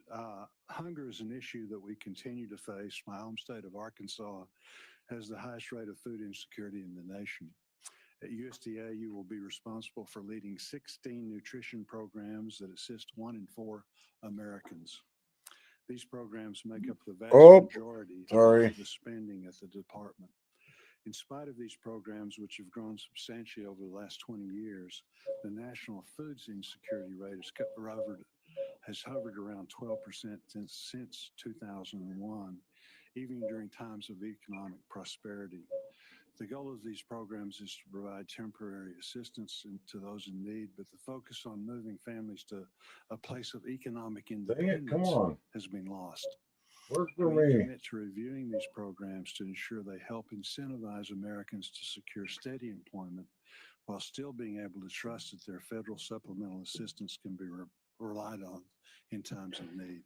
Hunger is an issue that we continue to face. My home state of Arkansas has the highest rate of food insecurity in the nation. At USDA, you will be responsible for leading 16 nutrition programs that assist 1 in 4 Americans. These programs make up the vast majority of the spending at the department. In spite of these programs, which have grown substantially over the last 20 years, the national foods insecurity rate has hovered around 12% since 2001, even during times of economic prosperity. The goal of these programs is to provide temporary assistance to those in need, but the focus on moving families to a place of economic independence has been lost.
Work for
We
me.
commit to reviewing these programs to ensure they help incentivize Americans to secure steady employment while still being able to trust that their federal supplemental assistance can be relied on in times of need.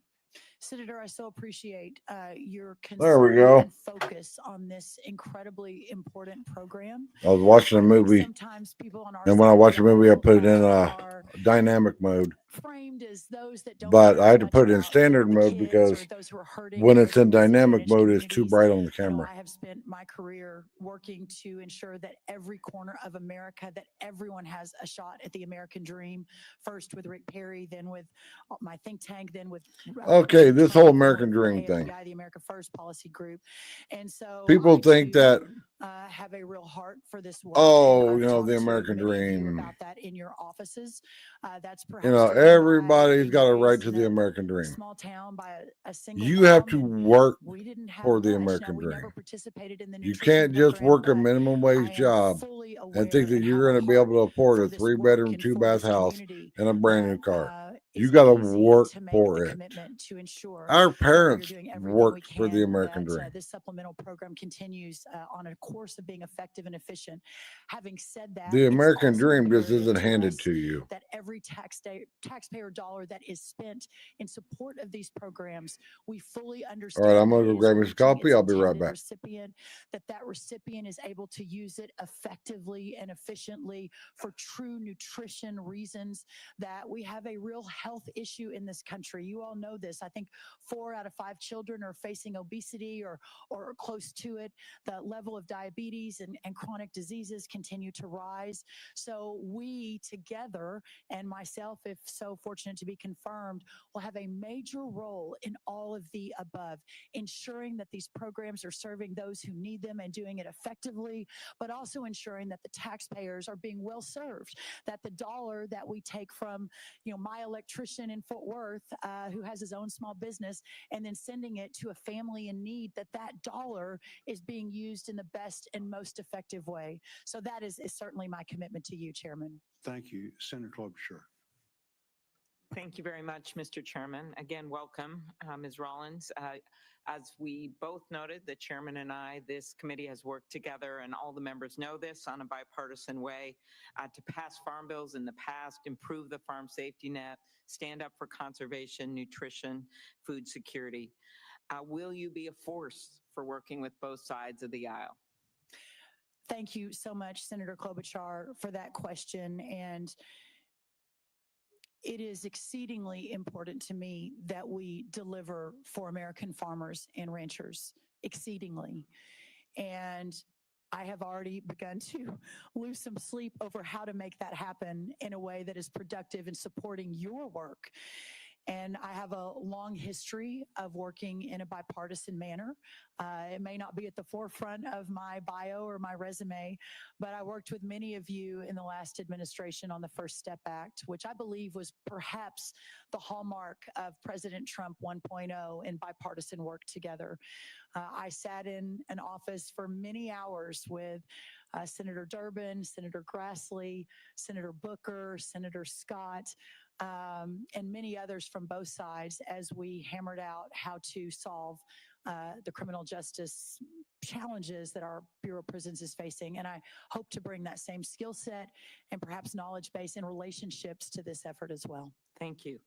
Senator, I so appreciate your
There we
concern
go.
and focus on this incredibly important program.
I was watching a movie,
sometimes people on our
and when I
side of
watch
the
a movie, I
aisle,
put it in
are
dynamic mode.
framed as those that don't
But
care
I
as
had to
much
put it in
about
standard
the
mode
kids
because
or those who are hurting
when
in
it's
those
in
most
dynamic
disadvantaged
mode, it's too
communities.
bright on the
You know,
camera.
I have spent my career working to ensure that every corner of America, that everyone has a shot at the American dream. First with Rick Perry, then with my think tank, then with
Okay,
Richard
this
Trump,
whole
then
American
with
Dream thing.
AFPI, the America First policy group. And so
People
I
think
too,
that,
have a real heart for this work.
oh,
and
you
I've
know,
talked
the
to
American
many of you
Dream.
about that in your offices. That's
You
perhaps
know,
the reason why
everybody's got a
being
right
raised
to
in
the
a
American Dream.
small town by a single
You have
mom,
to
and
work
we didn't have
for the
much. Now,
American
we never
Dream.
participated in the
You
nutrition
can't just
program,
work a
but
minimum
I
wage
am
job
fully
and think
aware
that
and
you're
have a
going to be able
heart
to afford
for
a
this
3-bedroom,
work and for
2-bath
this
house
community
and a brand new
that
car. You
is
got to
easy
work
to make
for
the
it.
commitment to ensure
Our
that we are
parents
doing everything we
worked for the
can
American
that
Dream.
this supplemental program continues on a course of being effective and efficient. Having said that,
The
it's
American
also
Dream just
imperative
isn't
to
handed
us
to you.
that every taxpayer dollar that is spent in support of these programs, we fully understand
All right, I'm
that
going to
it
go
is
grab me some
reaching
coffee.
its
I'll be right
intended
back.
recipient, that recipient is able to use it effectively and efficiently for true nutrition reasons, that we have a real health issue in this country. You all know this. I think 4 out of 5 children are facing obesity or close to it. The level of diabetes and chronic diseases continue to rise. So we together, and myself, if so fortunate to be confirmed, will have a major role in all of the above, ensuring that these programs are serving those who need them and doing it effectively, but also ensuring that the taxpayers are being well served, that the dollar that we take from, my electrician in Fort Worth, who has his own small business, and then sending it to a family in need, that dollar is being used in the best and most effective way. So that is certainly my commitment to you, Chairman.
Thank you. Senator Klobuchar.
Thank you very much, Mr. Chairman. Again, welcome, Ms. Rollins. As we both noted, the chairman and I, this committee has worked together, and all the members know this, on a bipartisan way to pass farm bills in the past, improve the farm safety net, stand up for conservation, nutrition, food security. Will you be a force for working with both sides of the aisle?
Thank you so much, Senator Klobuchar, for that question. And it is exceedingly important to me that we deliver for American farmers and ranchers, exceedingly. And I have already begun to lose some sleep over how to make that happen in a way that is productive in supporting your work. And I have a long history of working in a bipartisan manner. It may not be at the forefront of my bio or my resume, but I worked with many of you in the last administration on the First Step Act, which I believe was perhaps the hallmark of President Trump 1.0 in bipartisan work together. I sat in an office for many hours with Senator Durbin, Senator Grassley, Senator Booker, Senator Scott, and many others from both sides as we hammered out how to solve the criminal justice challenges that our Bureau of Prisons is facing. And I hope to bring that same skill set and perhaps knowledge base and relationships to this effort as well.
Thank you.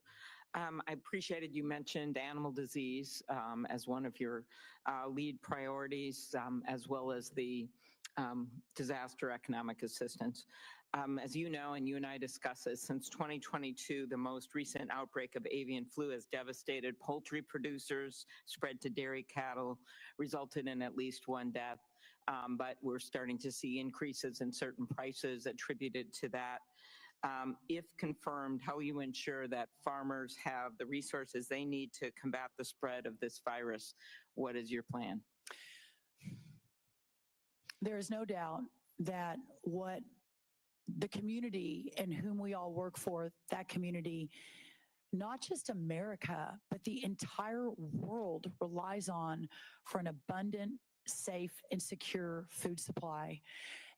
I appreciated you mentioned animal disease as one of your lead priorities, as well as the disaster economic assistance. As you know, and you and I discussed this, since 2022, the most recent outbreak of avian flu has devastated poultry producers, spread to dairy cattle, resulted in at least 1 death. But we're starting to see increases in certain prices attributed to that. If confirmed, how will you ensure that farmers have the resources they need to combat the spread of this virus? What is your plan?
There is no doubt that what the community and whom we all work for, that community, not just America, but the entire world relies on for an abundant, safe, and secure food supply.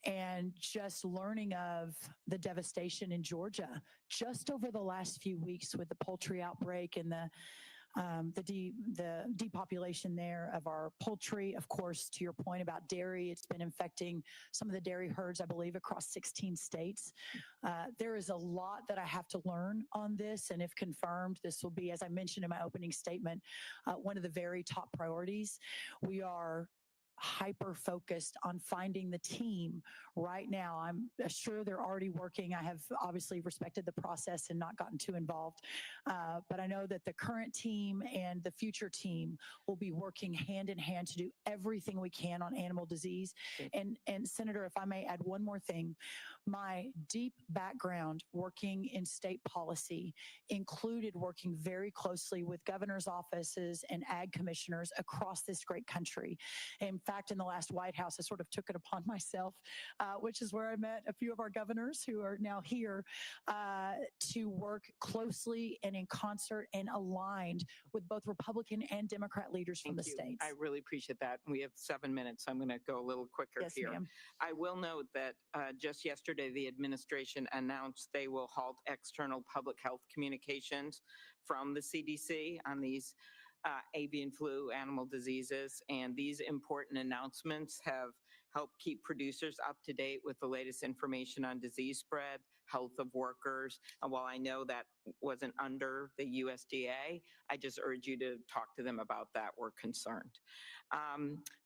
And just learning of the devastation in Georgia just over the last few weeks with the poultry outbreak and the depopulation there of our poultry. Of course, to your point about dairy, it's been infecting some of the dairy herds, I believe, across 16 states. There is a lot that I have to learn on this, and if confirmed, this will be, as I mentioned in my opening statement, one of the very top priorities. We are hyper focused on finding the team right now. I'm sure they're already working. I have obviously respected the process and not gotten too involved. But I know that the current team and the future team will be working hand in hand to do everything we can on animal disease. And Senator, if I may add one more thing, my deep background working in state policy included working very closely with governor's offices and ag commissioners across this great country. In fact, in the last White House, I sort of took it upon myself, which is where I met a few of our governors who are now here, to work closely and in concert and aligned with both Republican and Democrat leaders from the states.
I really appreciate that. We have 7 minutes, so I'm going to go a little quicker
Yes,
here.
ma'am.
I will note that just yesterday, the administration announced they will halt external public health communications from the CDC on these avian flu, animal diseases, and these important announcements have help keep producers up to date with the latest information on disease spread, health of workers. And while I know that wasn't under the USDA, I just urge you to talk to them about that. We're concerned.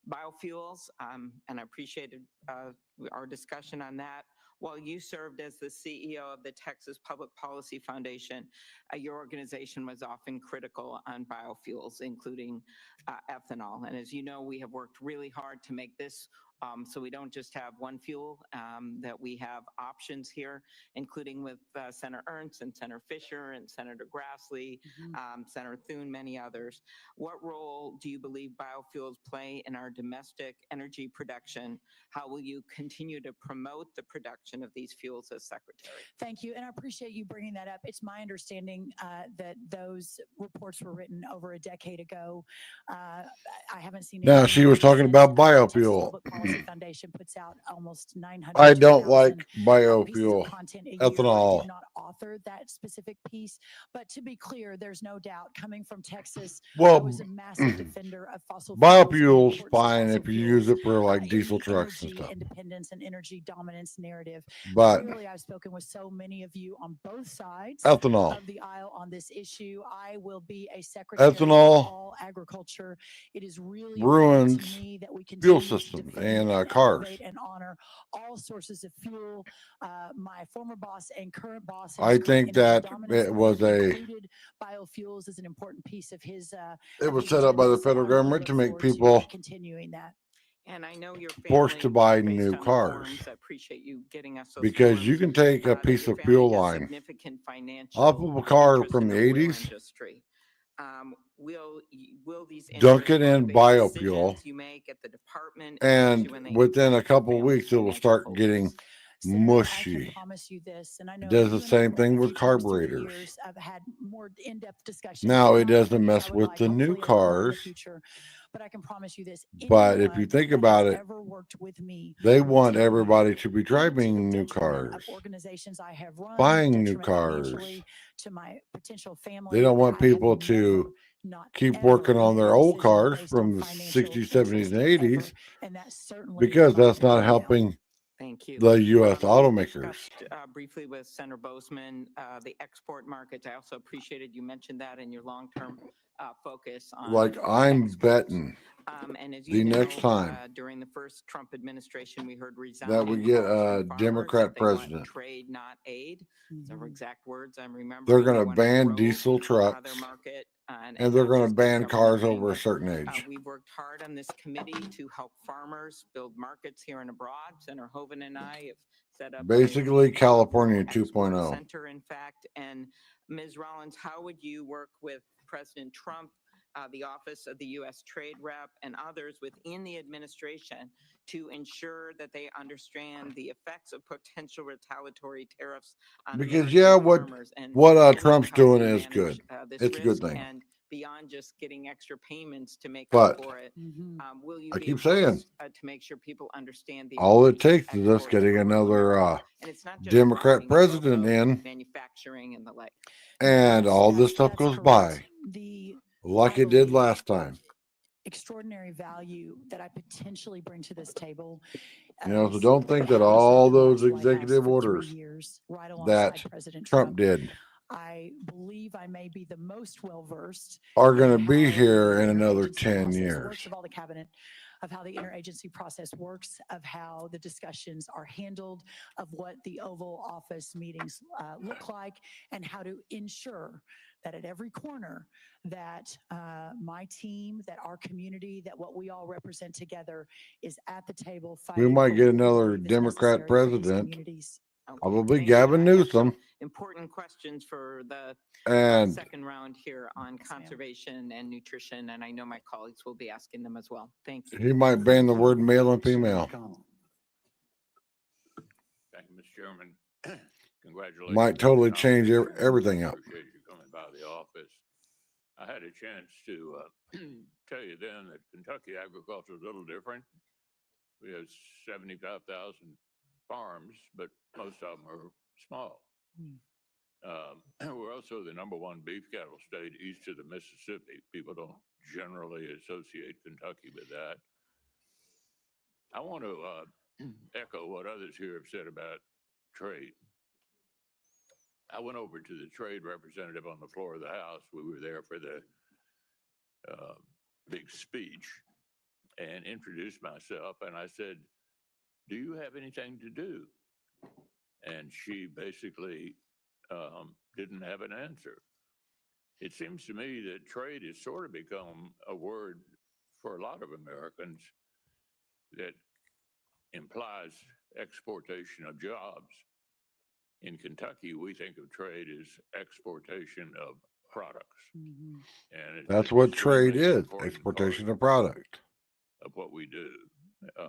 Biofuels, and I appreciated our discussion on that. While you served as the CEO of the Texas Public Policy Foundation, your organization was often critical on biofuels, including ethanol. And as you know, we have worked really hard to make this so we don't just have one fuel, that we have options here, including with Senator Ernst and Senator Fisher and Senator Grassley, Senator Thune, many others. What role do you believe biofuels play in our domestic energy production? How will you continue to promote the production of these fuels as Secretary?
Thank you, and I appreciate you bringing that up. It's my understanding that those reports were written over a decade ago. I haven't seen.
Now she was talking about biofuel.
Public Policy Foundation puts out almost 900.
I don't like biofuel, ethanol.
I did not author that specific piece, but to be clear, there's no doubt coming from Texas.
Well,
I was a massive defender of fossil
biofuels
fuels,
fine if you use it for like
in
diesel
the
trucks and
energy
stuff.
independence and energy dominance narrative.
But
Clearly, I've spoken with so many of you on both sides
ethanol,
of the aisle on this issue. I will be a secretary
ethanol,
for all agriculture. It is really
ruins
important to me that we
fuel
continue to
systems
defend
and cars.
elevate and honor all sources of fuel. My former boss and current boss,
I think that it was
included biofuels as an important piece of his.
It was set up by the federal government to make people
continuing that.
And I know you're
forced to buy new cars.
I appreciate you getting us those
Because
forms.
you can take a piece
Your
of
family
fuel
has
line
significant financial
off of a car
interest
from
in
the
oil
80s,
industry. Will these
dunk it in
motivate
biofuel,
decisions you make at the department,
and
especially when they
within a
impact your
couple of
family's
weeks it will
financial
start
focus?
getting
Senator, I
mushy.
can promise you this, and I know
It does
you
the
and I
same
have
thing
met a
with
few times through the
carburetors.
years. I've had more in-depth discussions.
Now it
beyond
doesn't
any
mess
I would
with
like,
the new
hopefully a lot more in the
cars.
future. But I can promise you this.
But if you
anyone
think
that
about
has
it,
ever worked with me
they
will
want
tell you,
everybody to be
even to the
driving new
detriment of
cars,
organizations I have run,
buying new
detriment
cars.
financially to my potential family.
They don't want
I have
people to
never, not
keep
ever
working on
made
their
a
old
decision
cars
based on
from the
financial
60s, 70s,
interest
and
ever,
80s
and that certainly
because
will
that's not
be now.
helping
Thank you.
the U.S.
You
automakers.
discussed briefly with Senator Bozeman the export markets. I also appreciated you mentioned that in your long-term focus on
Like I'm
exports.
betting
And as
the
you know,
next time
during the first Trump administration, we heard
that we
resounding
get
calls
a
from farmers
Democrat
that they want
president,
trade, not aid. Those are exact words I'm remembering.
they're going
They
to
wanna
ban
grow,
diesel
their
trucks
market,
and they're
not
going to
just get
ban
government
cars over a
payment.
certain age.
We've worked hard on this committee to help farmers build markets here and abroad. Senator Hoeven and I have set up
Basically, California
export
2.0.
center, in fact. And Ms. Rollins, how would you work with President Trump, the Office of the U.S. Trade Rep, and others within the administration to ensure that they understand the effects of potential retaliatory tariffs on
Because
American farmers and
what
really
Trump's
how we
doing is
manage,
good.
this
It's a good
risk?
thing.
And beyond just getting extra payments to make
But
up for it, will you
I
be
keep
opposed,
saying,
to make sure people understand the
all it
importance of
takes is us
exports
getting
for rural
another
America? And it's not just
Democrat
farming, it's
president
also
in,
manufacturing and the like.
and all this stuff goes by like it did last time.
Extraordinary value that I potentially bring to this table.
So don't think that all those executive orders that Trump did
I believe I may be the most well-versed
are going to
in
be
how
here
the
in another
interagency
10
process
years.
works, of all the cabinet, of how the interagency process works, of how the discussions are handled, of what the Oval Office meetings look like, and how to ensure that at every corner that my team, that our community, that what we all represent together is at the table fighting.
We might
for
get
what we
another
believe is
Democrat
necessary for these
president,
communities.
probably
thank you.
Gavin
And I have some
Newsom,
important questions for the
and
second round here on conservation and nutrition, and I know my colleagues will be asking them as well. Thank you.
he might ban the word male and female.
Thank you, Mr. Chairman. Congratulations.
Might totally change everything up.
Appreciate you coming by the office. I had a chance to tell you then that Kentucky agriculture is a little different. We have 75,000 farms, but most of them are small. We're also the #1 beef cattle state east of the Mississippi. People don't generally associate Kentucky with that. I want to echo what others here have said about trade. I went over to the trade representative on the floor of the House. We were there for the big speech and introduced myself. And I said, do you have anything to do? And she basically didn't have an answer. It seems to me that trade has sort of become a word for a lot of Americans that implies exportation of jobs. In Kentucky, we think of trade as exportation of products.
Mhm.
And it's
That's
an
what trade
extremely
is,
important
exportation
part
of product.
of what we do.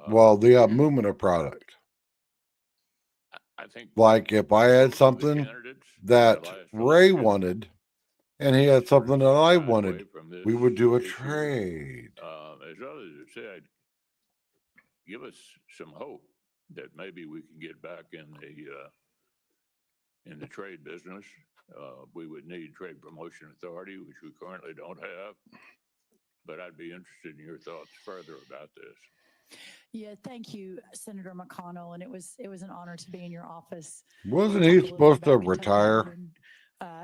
Well, the movement of product.
I think
Like if I had
most of the
something
candidates in
that
the last
Ray
election
wanted and he had something that I
shied away
wanted,
from this
we would do a
issue.
trade.
As others have said, give us some hope that maybe we can get back in the trade business. We would need Trade Promotion Authority, which we currently don't have. But I'd be interested in your thoughts further about this.
Yeah, thank you, Senator McConnell. And it was an honor to be in your office.
Wasn't
We'll
he
talk a little bit
supposed to
about Kentucky
retire?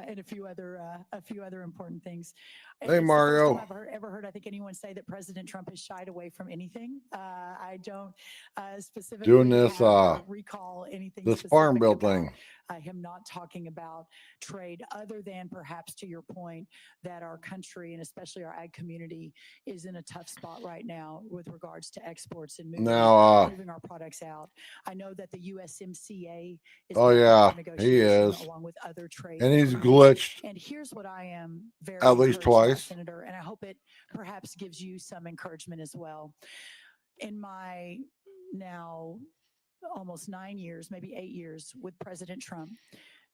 and a few other important things.
Hey,
It's
Mario.
the first time I've ever heard, I think, anyone say that President Trump has shied away from anything. I don't specifically
Doing this,
have or recall anything
this farm
specific
bill
about
thing.
him not talking about trade, other than perhaps to your point that our country and especially our ag community is in a tough spot right now with regards to exports and moving our products out. I know that the USMCA is
Oh,
back
yeah,
up for
he
negotiation
is.
along with other trade
And he's
agreements.
glitched
And here's what I am very
at least
encouraged by,
twice.
Senator, and I hope it perhaps gives you some encouragement as well. In my now almost 9 years, maybe 8 years with President Trump,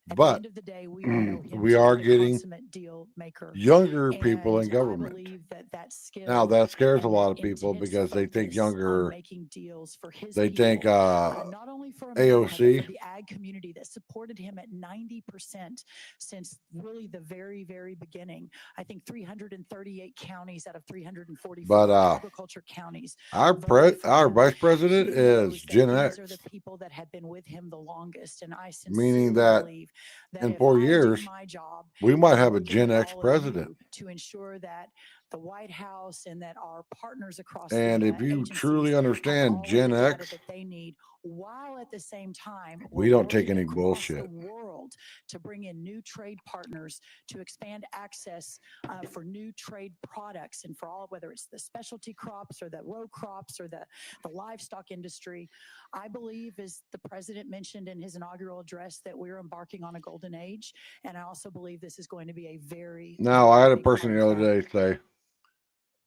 at the
But
end of the day, we know him
we
to
are
be the
getting
consummate deal maker.
younger people in
And I
government.
believe that skill
Now that scares a
and
lot
that
of people
intense
because they think
focus on
younger,
making deals for his
they think
people, not only for America, but for
AOC.
the ag community that supported him at 90% since really the very, very beginning. I think 338 counties out of 344
But
agriculture counties.
our
voted for
our
him.
vice president
He
is
knows that
Gen
these
X,
are the people that have been with him the longest. And I
meaning
sincerely
that
believe that
in
if
4
I do
years
my job
we might
and
have a
working
Gen
with
X
all of
president.
you to ensure that the White House and that our partners across
And
the
if you
agencies
truly
have
understand
all of
Gen
the data
X,
that they need, while at the same time
we
we're
don't take
working
any
across the
bullshit.
world to bring in new trade partners, to expand access for new trade products and for all, whether it's the specialty crops or the row crops or the livestock industry. I believe, as the president mentioned in his inaugural address, that we're embarking on a golden age. And I also believe this is going to be a very,
Now, I had a
big part
person the
of
other
that.
day say,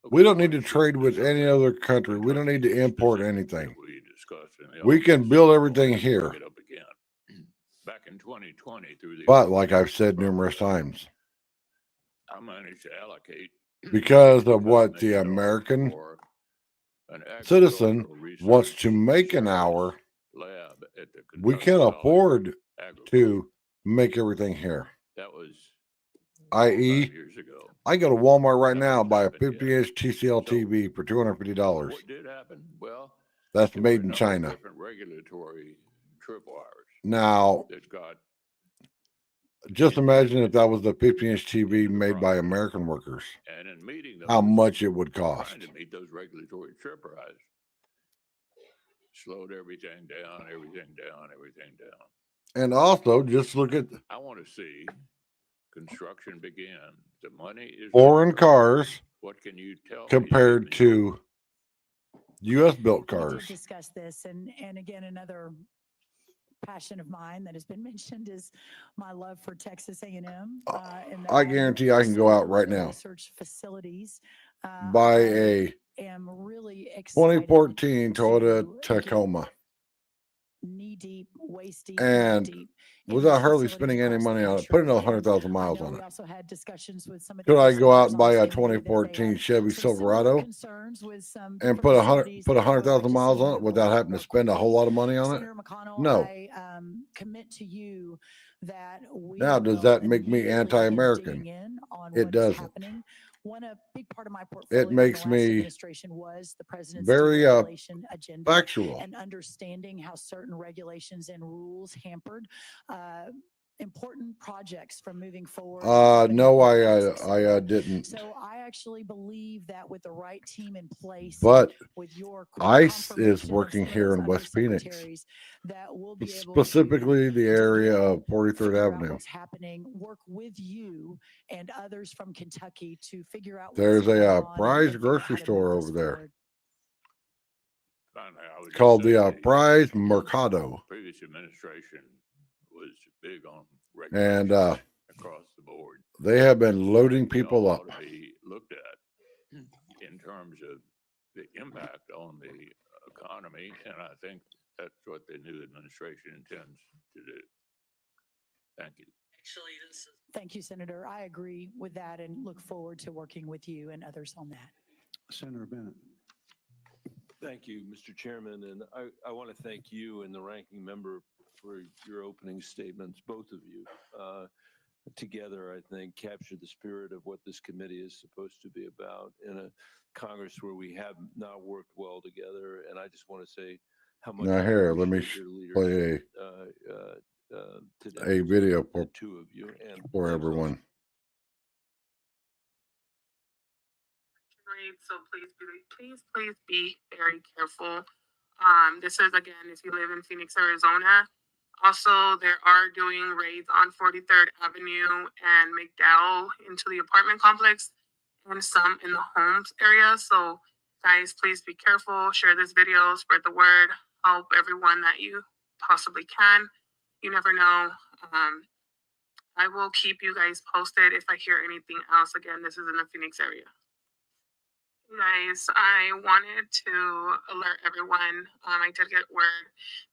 Okay,
we don't
I
need to
wanna shift
trade with
something
any
that
other country. We don't need to import
specific that
anything.
we discussed in the
We can
office.
build
I
everything
wanted to bring
here.
it up again. Back in 2020, through the
But like I've said numerous times,
I managed to allocate
because of
$65
what the
million
American
for an
citizen
agricultural
wants
research
to make an
service
hour,
lab at the
we
Kentucky
can't
College
afford
of Agriculture.
to make everything here.
That was 5
I.e.,
years ago.
I go to Walmart right now,
Nothing's
buy a
happened yet.
50-inch TCL
So
TV for $250.
what did happen? Well,
That's
there were a
made in
number of
China.
different regulatory tripwires
Now,
that got
just imagine if
injected
that was the 50-inch TV
into the
made by
process.
American workers,
And in meeting
how
those,
much it would cost.
trying to meet those regulatory tripwires, slowed everything down, everything down, everything down.
And also, just look at
I want to see construction begin. The money is
foreign
there.
cars
What can you tell me
compared
this evening?
to U.S. built
We did
cars.
discuss this, and again, another passion of mine that has been mentioned is my love for Texas A&M. And that
I guarantee I can go out right now,
research facilities.
buy
I
a
am really excited
2014 Toyota
to
Tacoma,
get knee deep, waist deep,
and
neck deep in
without
these
hardly
facilities
spending any
across the
money on it,
country.
put another
And
100,000
I
miles
know
on
we
it.
also had discussions with some of the
Could
other
I go out
senators
and
on
buy a
stage here that they
2014
had
Chevy
some similar
Silverado
concerns with some
and
different
put
facilities that they were
100,000 miles
legislating
on it without
for
having to spend a whole lot of money on it?
Senator McConnell,
No.
I commit to you that we
Now, does
will
that make me
immediately begin
anti-American?
digging in on
It
what is
doesn't.
happening A big part of my portfolio in the
makes
last
me
administration was the president's
very
deregulation agenda
factual.
and understanding how certain regulations and rules hampered important projects from moving forward. and happening
No,
with
I
events, et cetera.
didn't.
So I actually believe that with the right team in place,
But
with your
ICE is
confirmation of
working
some of
here
those
in West Phoenix,
undersecretaries, that we'll be able
specifically the
to
area
begin
of 43rd
figure out
Avenue.
what's happening, work with you and others from Kentucky to figure out
There's
what's going
a
on
Prize
and figure out how
grocery
to
store
move this
over there
forward.
Finally, I would just
called
say
the Prize Mercado.
previous administration was big on
And
regulation across the board.
they have been loading
It
people
all
up.
ought to be looked at in terms of the impact on the economy, and I think that's what the new administration intends to do. Thank you.
Thank you, Senator. I agree with that and look forward to working with you and others on that.
Senator Bennett.
Thank you, Mr. Chairman, and I want to thank you and the ranking member for your opening statements, both of you. Together, I think, capture the spirit of what this committee is supposed to be about in a Congress where we have not worked well together. And I just want to say how much
Now
I
here, let me
appreciate your
play
leadership today.
a video
The two of you. And
for
thanks,
everyone.
So please be very careful. This is again, if you live in Phoenix, Arizona. Also, there are doing raids on 43rd Avenue and McDowell into the apartment complex and some in the homes area. So guys, please be careful, share this video, spread the word, help everyone that you possibly can. You never know. I will keep you guys posted if I hear anything else. Again, this is in the Phoenix area. Guys, I wanted to alert everyone. I did get word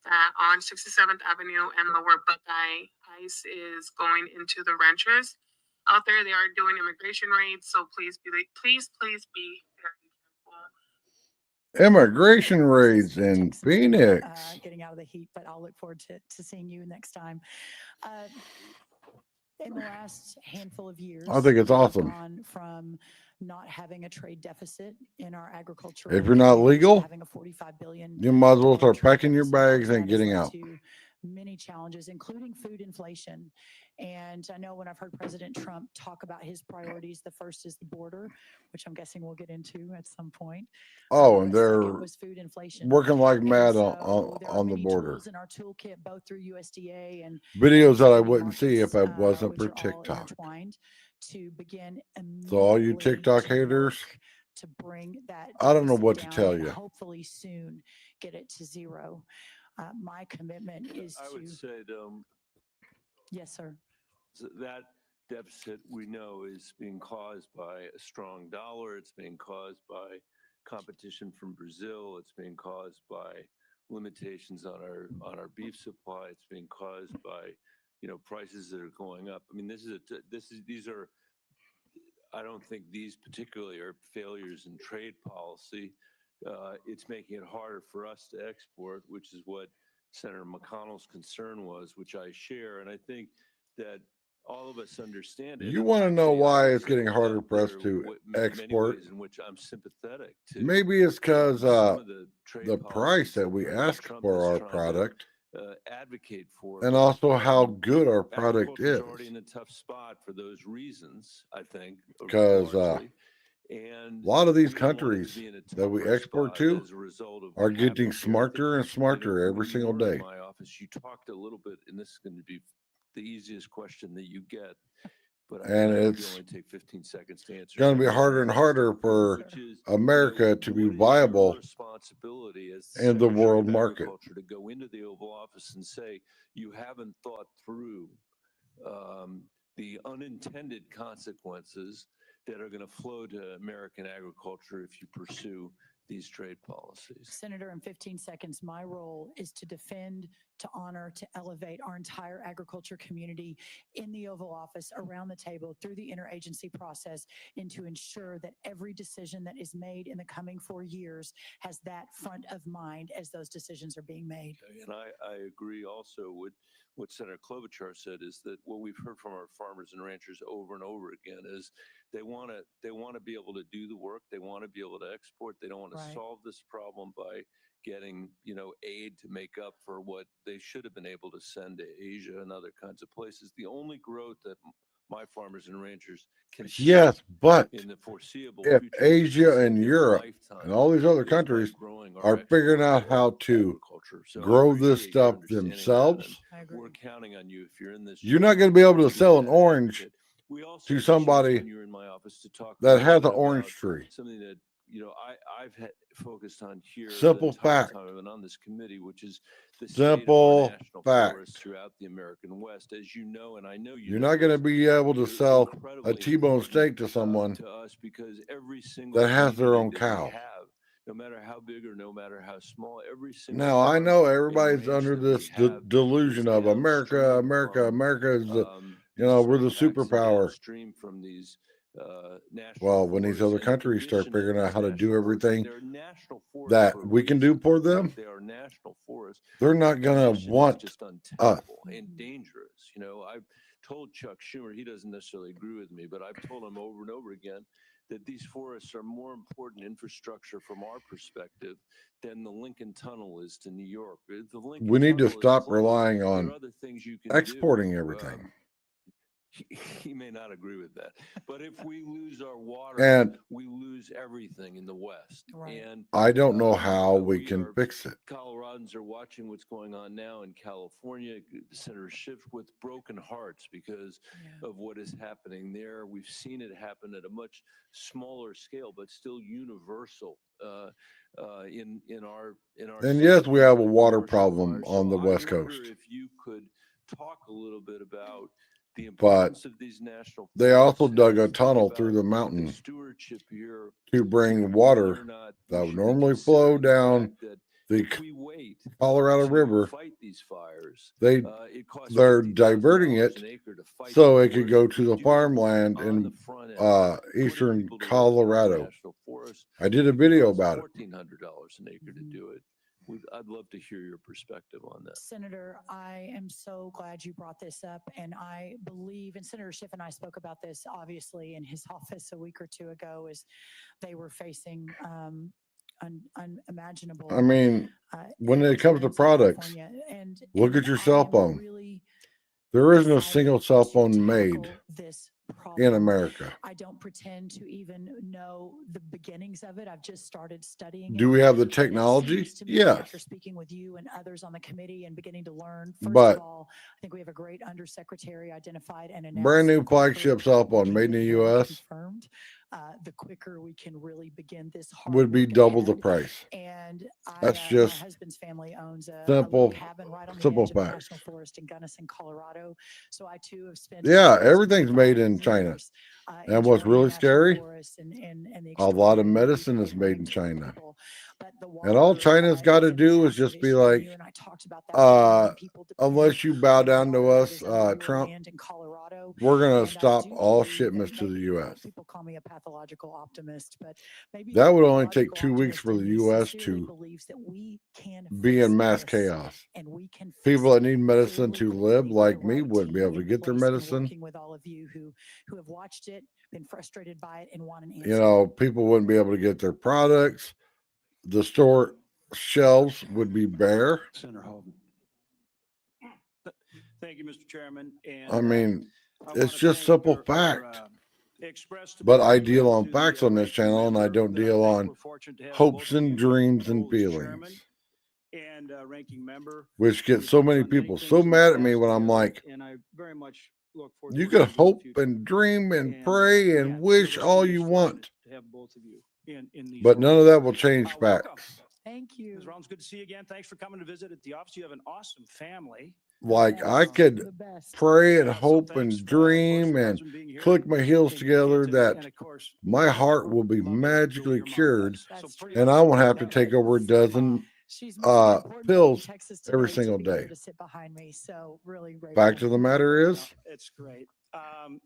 that on 67th Avenue and Lower Buckeye, ICE is going into the ranches. Out there, they are doing immigration raids, so please be very careful.
Immigration raids in
Texas,
Phoenix.
Getting out of the heat, but I'll look forward to seeing you next time. In the last handful of years,
I think it's
we've
awesome.
gone from not having a trade deficit in our agriculture.
If you're not legal,
having a $45 billion
you might as well start
trade
packing your
deficit.
bags
That
and
has
getting
led
out.
to many challenges, including food inflation. And I know when I've heard President Trump talk about his priorities, the first is the border, which I'm guessing we'll get into at some point.
Oh, and they're
Second was food inflation.
working like
And
mad
so there are
on the
many
border.
tools in our toolkit, both through USDA and
Videos that I
Canadian
wouldn't see if I
markets,
wasn't for
which are all
TikTok.
intertwined to begin
So all you
immediately
TikTok
to
haters,
work to bring that
I don't know
deficit
what to
down
tell
and
you.
hopefully soon get it to zero. My commitment is
I would
to,
say,
yes, sir.
that deficit we know is being caused by a strong dollar. It's being caused by competition from Brazil. It's being caused by limitations on our beef supply. It's being caused by, prices that are going up. I mean, these are, I don't think these particularly are failures in trade policy. It's making it harder for us to export, which is what Senator McConnell's concern was, which I share. And I think that all of us understand it.
You want to know
Actually, I
why
would
it's
say
getting
that
harder for us
there are
to
many
export?
ways in which I'm sympathetic to.
Maybe it's because
some of the trade
the price
policies
that we
President
ask
Trump
for
is
our
trying to,
product,
advocate for.
and
But,
also how good our product
agriculture's
is.
already in a tough spot for those reasons, I think,
Because
largely. And
a lot of these
we don't want it
countries
to be in a
that we
tougher
export
spot
to
as a result of
are
what happened
getting
here. I think,
smarter and smarter every
when you
single
were in
day.
my office, you talked a little bit, and this is going to be the easiest question that you get, but I
And
know
it's
you only take 15 seconds to answer.
going
so
to be
I'm
harder and
gonna ask
harder
it,
for
which is,
America to be
what is
viable
your responsibility as
in the
Secretary
world
of
market.
Agriculture to go into the Oval Office and say you haven't thought through the unintended consequences that are going to flow to American agriculture if you pursue these trade policies?
Senator, in 15 seconds, my role is to defend, to honor, to elevate our entire agriculture community in the Oval Office, around the table, through the interagency process, and to ensure that every decision that is made in the coming 4 years has that front of mind as those decisions are being made.
And I agree also with what Senator Klobuchar said, is that what we've heard from our farmers and ranchers over and over again is They want to be able to do the work. They want to be able to export. They don't want to
Right.
solve this problem by getting, aid to make up for what they should have been able to send to Asia and other kinds of places. The only growth that my farmers and ranchers can see
Yes, but
in the foreseeable
if
future,
Asia
in
and
their
Europe
lifetime,
and all these other
is by
countries
growing our
are figuring out
exports
how
of
to
agriculture. So I
grow this
appreciate your
stuff
understanding that,
themselves,
and
I agree.
we're counting on you if you're in this.
you're not
chamber
going to be able to
be
sell an
that
orange
advocate. We also
to
had a chance
somebody
when you were in my office to talk a
that
little
has an
bit
orange
about
tree.
something that I've focused on here the
Simple
entire
fact.
time I've been on this committee, which is the state of
Simple
our national
fact.
forests throughout the American West. As you know, and I know you
You're
know
not going to
this,
be able to
they're
sell a
incredibly
T-bone
important,
steak to someone
to us, because every single
that has their
community
own
that
cow.
we have, no matter how big or no matter how small, every single
Now, I
farm
know
and
everybody's
ranch
under
that we
this
have
delusion
is
of America,
downstream
America,
from
America is the,
these
we're the
snowpacks and
superpower.
downstream from these national
Well, when these
forests.
other
And the
countries start
condition of
figuring out
these
how to do
national forests,
everything
they're national forests
that
for a
we can do
reason.
for
The fact
them,
they are national forests,
they're
the
not going to
condition is
want
just
us.
untenable and dangerous. I've told Chuck Schumer, he doesn't necessarily agree with me, but I've told him over and over again that these forests are more important infrastructure from our perspective than the Lincoln Tunnel is to New York. The Lincoln
We need to
Tunnel is
stop
close.
relying
There
on
are other things you can
exporting
do.
everything.
He may not agree with that, but if we lose our water,
And
we lose everything in the West.
Right.
And
I don't know how we can
are,
fix it.
Coloradans are watching what's going on now in California. Senator Schiff with broken hearts because of what is happening there. We've seen it happen at a much smaller scale, but still universal in our.
And yes, we have a
cities,
water
commercial
problem
fires.
on the
I
West
wonder
Coast.
if you could talk a little bit about the
But
importance of these national
they
forests,
also
and
dug
you
a
think
tunnel
about
through the
the
mountain
stewardship here
to bring
whether
water
or not
that
we
would
should be
normally flow
considering the
down
fact that
the
if we wait
Colorado
to
River.
fight these fires,
They're diverting
$50,000
it
an acre to fight
so
the
it could
forest.
go
If
to
we
the
do it
farmland
on the
in
front end, putting
eastern
people to work in our
Colorado.
national forest,
I did a
it could
video
cost
about it.
$1,400 an acre to do it. I'd love to hear your perspective on that.
Senator, I am so glad you brought this up. And I believe, and Senator Schiff and I spoke about this obviously in his office a week or two ago, as they were facing unimaginable.
I mean, when it comes to products, look at your cell phone.
Really,
there is no single cell phone made
this
in America.
I don't pretend to even know the beginnings of it. I've just started studying
Do
it.
we have the
But it
technology?
seems to me,
Yes.
after speaking with you and others on the committee and beginning to learn,
But
of all, I think we have a great undersecretary identified and announced.
brand new
The quicker
flagship cell
we
phone
can
made in
get
the
them
U.S.
confirmed, the quicker we can really begin this hard
would be
work
double the
ahead.
price.
And
That's
my
just
husband's family owns a
simple,
little cabin right on the
simple
edge of the
fact.
National Forest in Gunnison, Colorado. So I too have spent
Yeah, everything's made in China. And what's really scary, a lot of medicine is made in China. And all China's got to do is just be like, unless you bow down to us, Trump, we're going to stop all shipments to the U.S.
People call me a pathological optimist, but maybe
that would only take 2 weeks for the U.S. to be in mass chaos.
And we can
people that need medicine to live like me wouldn't be able to get their medicine.
Working with all of you who have watched it, been frustrated by it, and want an answer.
You know, people wouldn't be able to get their products. The store shelves would be bare.
Senator Holden.
Thank you, Mr. Chairman. And
I mean, it's
wanna
just
thank
simple
our,
fact.
express
But I
support
deal on
to
facts
the,
on this channel, and I don't
that
deal
think
on
we're fortunate to have
hopes
both of
and
you
dreams
role
and
as
feelings,
chairman and ranking member.
which get
We've
so
worked
many
on many
people
things
so
in the
mad at me
past
when I'm
together,
like,
and I very much look forward to
you
working
can
with you in the
hope
future.
and dream and
And,
pray and
again,
wish
we're
all
just
you
fortunate
want,
to have both of you in these
but none
roles.
of that will change
Welcome.
facts.
Thank you.
Ms. Rollins, good to see you again. Thanks for coming to visit at the office. You have an awesome family.
Like I
Yes,
could
the best.
pray and
So
hope
thanks,
and
of course,
dream
for your
and
husband being here.
click my heels
And
together
kids,
that
and of course,
my heart will be
love to
magically
your mom.
cured,
That's
So pretty
and
much
I won't
no
have to
doubt.
take over a dozen
She's made an important vote in
pills
Texas
every
today
single
to be here
day.
to sit behind me. So really grateful.
Fact of the matter is,
It's great.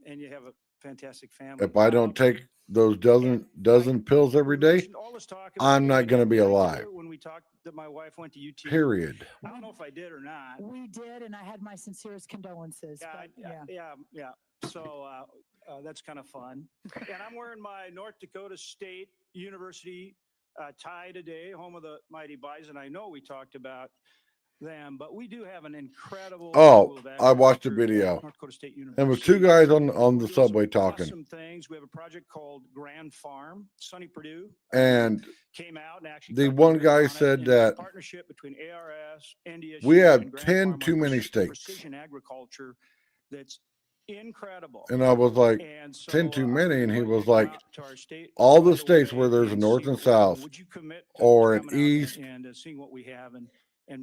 And you have a fantastic family.
if I don't take those dozen pills every
We
day,
mentioned all this talk at the
I'm not
beginning.
going to be
Did I
alive.
hear when we talked that my wife went to UT?
Period.
I don't know if I did or not.
We did, and I had my sincerest condolences.
Yeah,
but yeah.
yeah. So That's kind of fun. And I'm wearing my North Dakota State University tie today, home of the mighty Bison. I know we talked about them, but we do have an incredible
Oh,
school of
I watched the
agriculture at
video.
North Dakota State
And with
University.
two guys on the
We're doing
subway
some
talking.
Awesome things. We have a project called Grand Farm. Sonny Perdue
And
came out and actually
the
cut the
one
ribbon
guy
on it,
said
and it's a
that
partnership between ARS, NDSU,
we have
and Grand
10
Farm on
too many states.
precision agriculture that's incredible.
And I was like,
And so
10 too
I'm
many. And he
inviting you
was
to come
like,
out to our state
all the
right
states
away
where there's a
and
north
see
and
what we're doing.
south
Would you commit
or an
coming out
east,
and seeing what we have and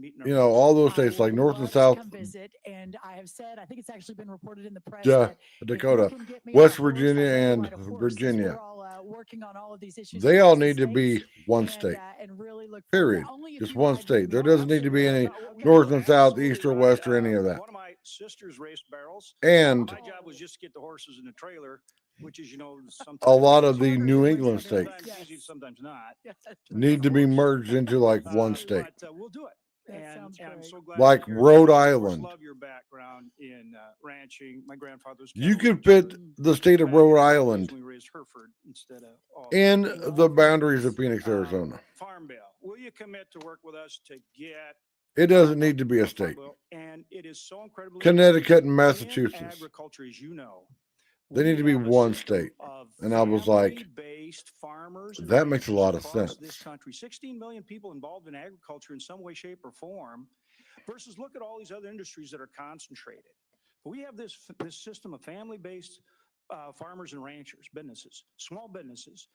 meeting our
you know,
folks?
all those
I
states like
would
north and
love to
south,
come visit, and I have said, I think it's actually been reported in the press
yeah,
that if you
Dakota,
can get me
West
on a horse, I'd
Virginia,
love to
and
ride a horse, as
Virginia.
we're all working on all of these issues
They all
across the
need to be
states,
one state,
and really look forward,
period.
only if
Just
you
one
ride with
state. There
me.
doesn't need to be any
Okay,
north
you're
and south,
absolutely
east or
right.
west or any of that.
One of my sisters raced barrels.
And
My job was just to get the horses in the trailer, which is, sometimes
a lot of
easy,
the
Harder
New
than
England
most others.
states
sometimes easy, sometimes not.
Yes.
need to be merged into like one state.
But we'll do it.
That
And
sounds
I'm
great.
so glad
Like
you're here.
Rhode
I, of course,
Island.
love your background in ranching. My grandfather's
You
cattle
could fit
rancher.
the state of
Back in
Rhode
the days
Island
when we raised Hereford instead of all
in
the
the boundaries of Phoenix, Arizona.
Farm Bill. Will you commit to work with us to get
It doesn't need to be a
Farm
state.
Bill? And it is so incredibly
Connecticut and
important. In
Massachusetts,
agriculture, as you know,
they
we
need to be
have a
one
system
state.
of
And I was like,
family-based farmers and
that makes a
ranchers
lot of
across
sense.
this country. 16 million people involved in agriculture in some way, shape, or form, versus look at all these other industries that are concentrated. But we have this system of family-based farmers and ranchers, businesses, small businesses.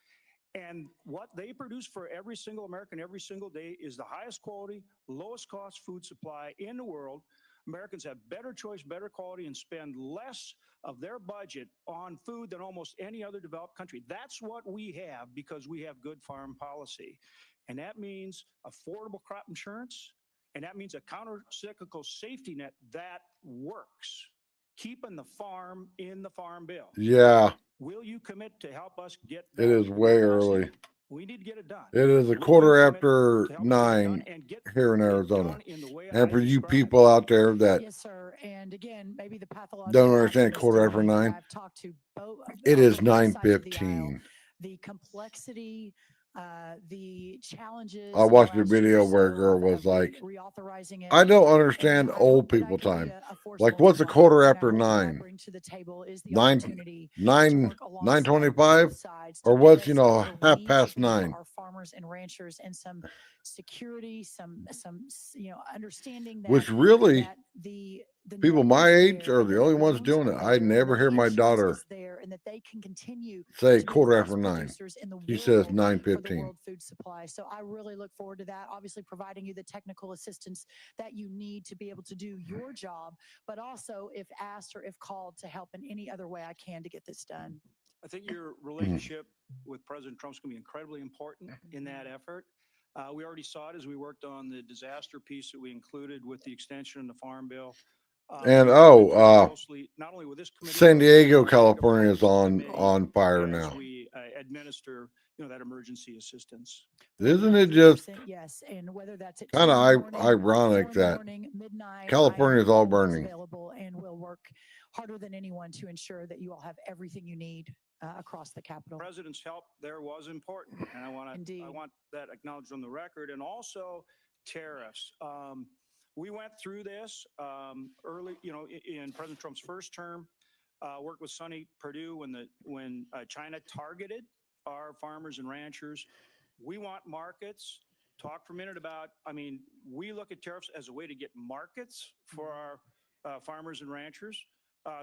And what they produce for every single American every single day is the highest quality, lowest cost food supply in the world. Americans have better choice, better quality, and spend less of their budget on food than almost any other developed country. That's what we have because we have good farm policy. And that means affordable crop insurance, and that means a counter-cyclical safety net that works, keeping the farm in the Farm Bill.
Yeah,
Will you commit to help us get
it
that
is way
passed?
early.
We need to get it done.
It is a
Will you
quarter
commit
after
to help us get it done
9
and get
here in
it
Arizona.
done in the way
And
I
for you
described?
people out there that
Yes, sir. And again, maybe the pathological
don't understand
optimist
quarter
in
after
me, but
9,
I've talked to both.
it is
on both sides of the aisle.
9:15.
The complexity, the challenges.
I watched a
last
video
year or
where a
so
girl
of
was like,
reauthorizing it.
I don't
And
understand
I
old
hope that I
people
can be
time.
a force
Like, what's a
multiplier.
quarter
And I
after
hope what I
9?
bring to the table is the
9,
opportunity to
9,
work alongside
9:25?
both sides
Or
to
what's,
get
you
us
know,
where we
half
need to
past
be for
9?
our farmers and ranchers, and some security, some understanding that
Which really,
that the
people
need
my
is
age
there,
are
and
the
that
only
the
ones
rooms
doing
are
it. I
there,
never
and
hear
the
my
insurance
daughter
is there, and that they can continue
say
to be the
quarter
best
after 9.
producers in the
She says
world for the
9:15.
world food supply. So I really look forward to that. Obviously, providing you the technical assistance that you need to be able to do your job, but also, if asked or if called, to help in any other way I can to get this done.
I think your relationship with President Trump's going to be incredibly important in that effort. We already saw it as we worked on the disaster piece that we included with the extension in the Farm Bill.
And
we work very closely, not only with this committee,
San
but
Diego,
with the
California is
Appropriations
on
Committee
fire
as
now.
we administer, that emergency assistance.
Isn't it just
100%, yes, and whether that's at
kind
2
of
in the morning,
ironic
4 in the
that
morning, midnight,
California
I
is all
am always
burning?
available and will work harder than anyone to ensure that you all have everything you need across the Capitol.
President's help there was important, and I want that acknowledged on the record. And also tariffs. We went through this early, in President Trump's first term. Worked with Sonny Perdue when China targeted our farmers and ranchers. We want markets. Talk for a minute about. We look at tariffs as a way to get markets for our farmers and ranchers,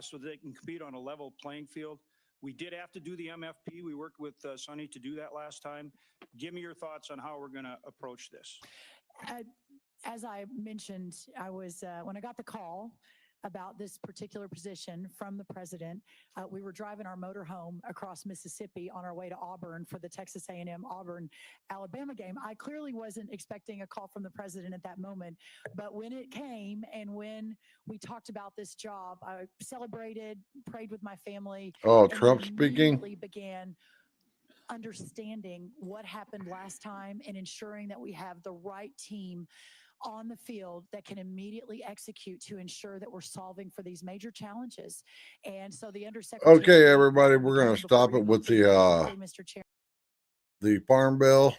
so they can compete on a level playing field. We did have to do the MFP. We worked with Sonny to do that last time. Give me your thoughts on how we're going to approach this.
As I mentioned, I was when I got the call about this particular position from the president, we were driving our motor home across Mississippi on our way to Auburn for the Texas A&M Auburn Alabama game. I clearly wasn't expecting a call from the president at that moment, but when it came and when we talked about this job, I celebrated, prayed with my family.
Oh,
and
Trump
immediately
speaking?
began understanding what happened last time and ensuring that we have the right team on the field that can immediately execute to ensure that we're solving for these major challenges. And so the undersecretary.
Okay, everybody, we're going to stop it with the
Mr. Chair.
the Farm Bill,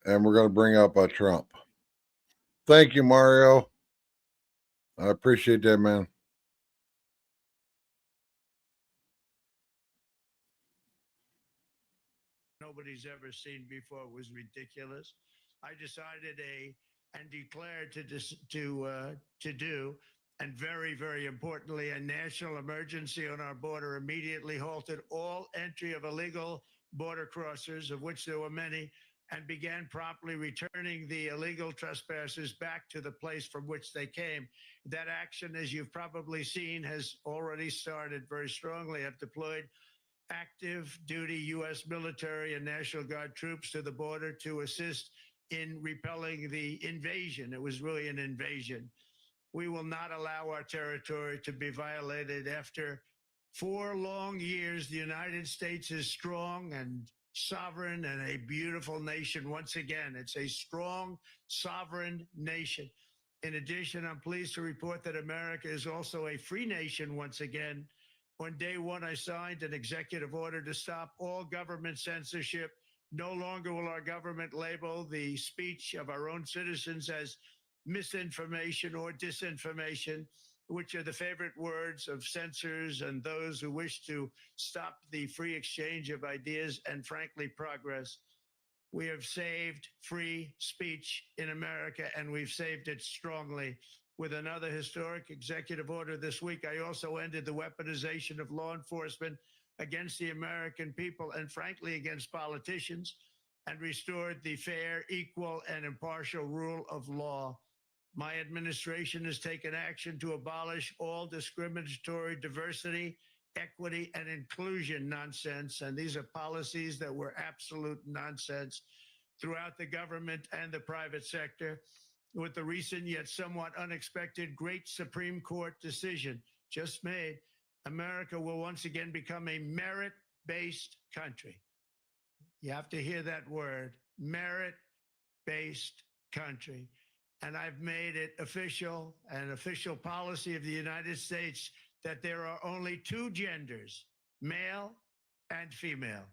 and we're going to bring up Trump. Thank you, Mario. I appreciate that, man.
Nobody's ever seen before. It was ridiculous. I decided and declared to do, and very, very importantly, a national emergency on our border, immediately halted all entry of illegal border crossers, of which there were many, and began promptly returning the illegal trespassers back to the place from which they came. That action, as you've probably seen, has already started very strongly. I've deployed active duty U.S. military and National Guard troops to the border to assist in repelling the invasion. It was really an invasion. We will not allow our territory to be violated. After 4 long years, the United States is strong and sovereign and a beautiful nation. Once again, it's a strong, sovereign nation. In addition, I'm pleased to report that America is also a free nation once again. On day one, I signed an executive order to stop all government censorship. No longer will our government label the speech of our own citizens as misinformation or disinformation, which are the favorite words of censors and those who wish to stop the free exchange of ideas and, frankly, progress. We have saved free speech in America, and we've saved it strongly. With another historic executive order this week, I also ended the weaponization of law enforcement against the American people and, frankly, against politicians, and restored the fair, equal, and impartial rule of law. My administration has taken action to abolish all discriminatory diversity, equity, and inclusion nonsense. And these are policies that were absolute nonsense throughout the government and the private sector. With the recent yet somewhat unexpected great Supreme Court decision just made, America will once again become a merit-based country. You have to hear that word, merit-based country. And I've made it official, an official policy of the United States, that there are only 2 genders, male and female.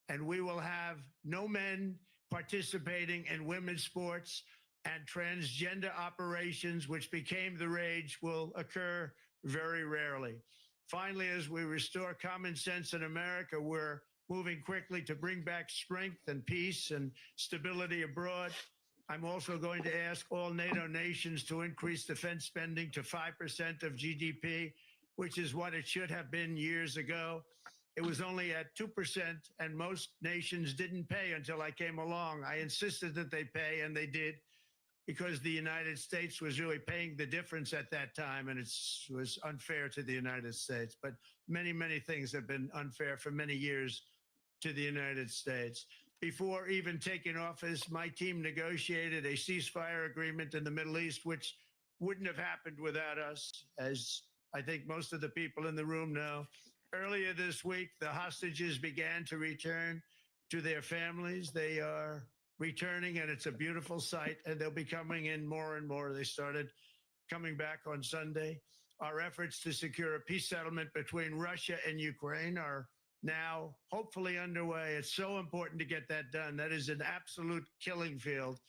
And we will have no men participating in women's sports, and transgender operations, which became the rage, will occur very rarely. Finally, as we restore common sense in America, we're moving quickly to bring back strength and peace and stability abroad. I'm also going to ask all NATO nations to increase defense spending to 5% of GDP, which is what it should have been years ago. It was only at 2%, and most nations didn't pay until I came along. I insisted that they pay, and they did, because the United States was really paying the difference at that time, and it was unfair to the United States. But many, many things have been unfair for many years to the United States. Before even taking office, my team negotiated a ceasefire agreement in the Middle East, which wouldn't have happened without us, as I think most of the people in the room know. Earlier this week, the hostages began to return to their families. They are returning, and it's a beautiful sight, and they'll be coming in more and more. They started coming back on Sunday. Our efforts to secure a peace settlement between Russia and Ukraine are now hopefully underway. It's so important to get that done. That is an absolute killing field.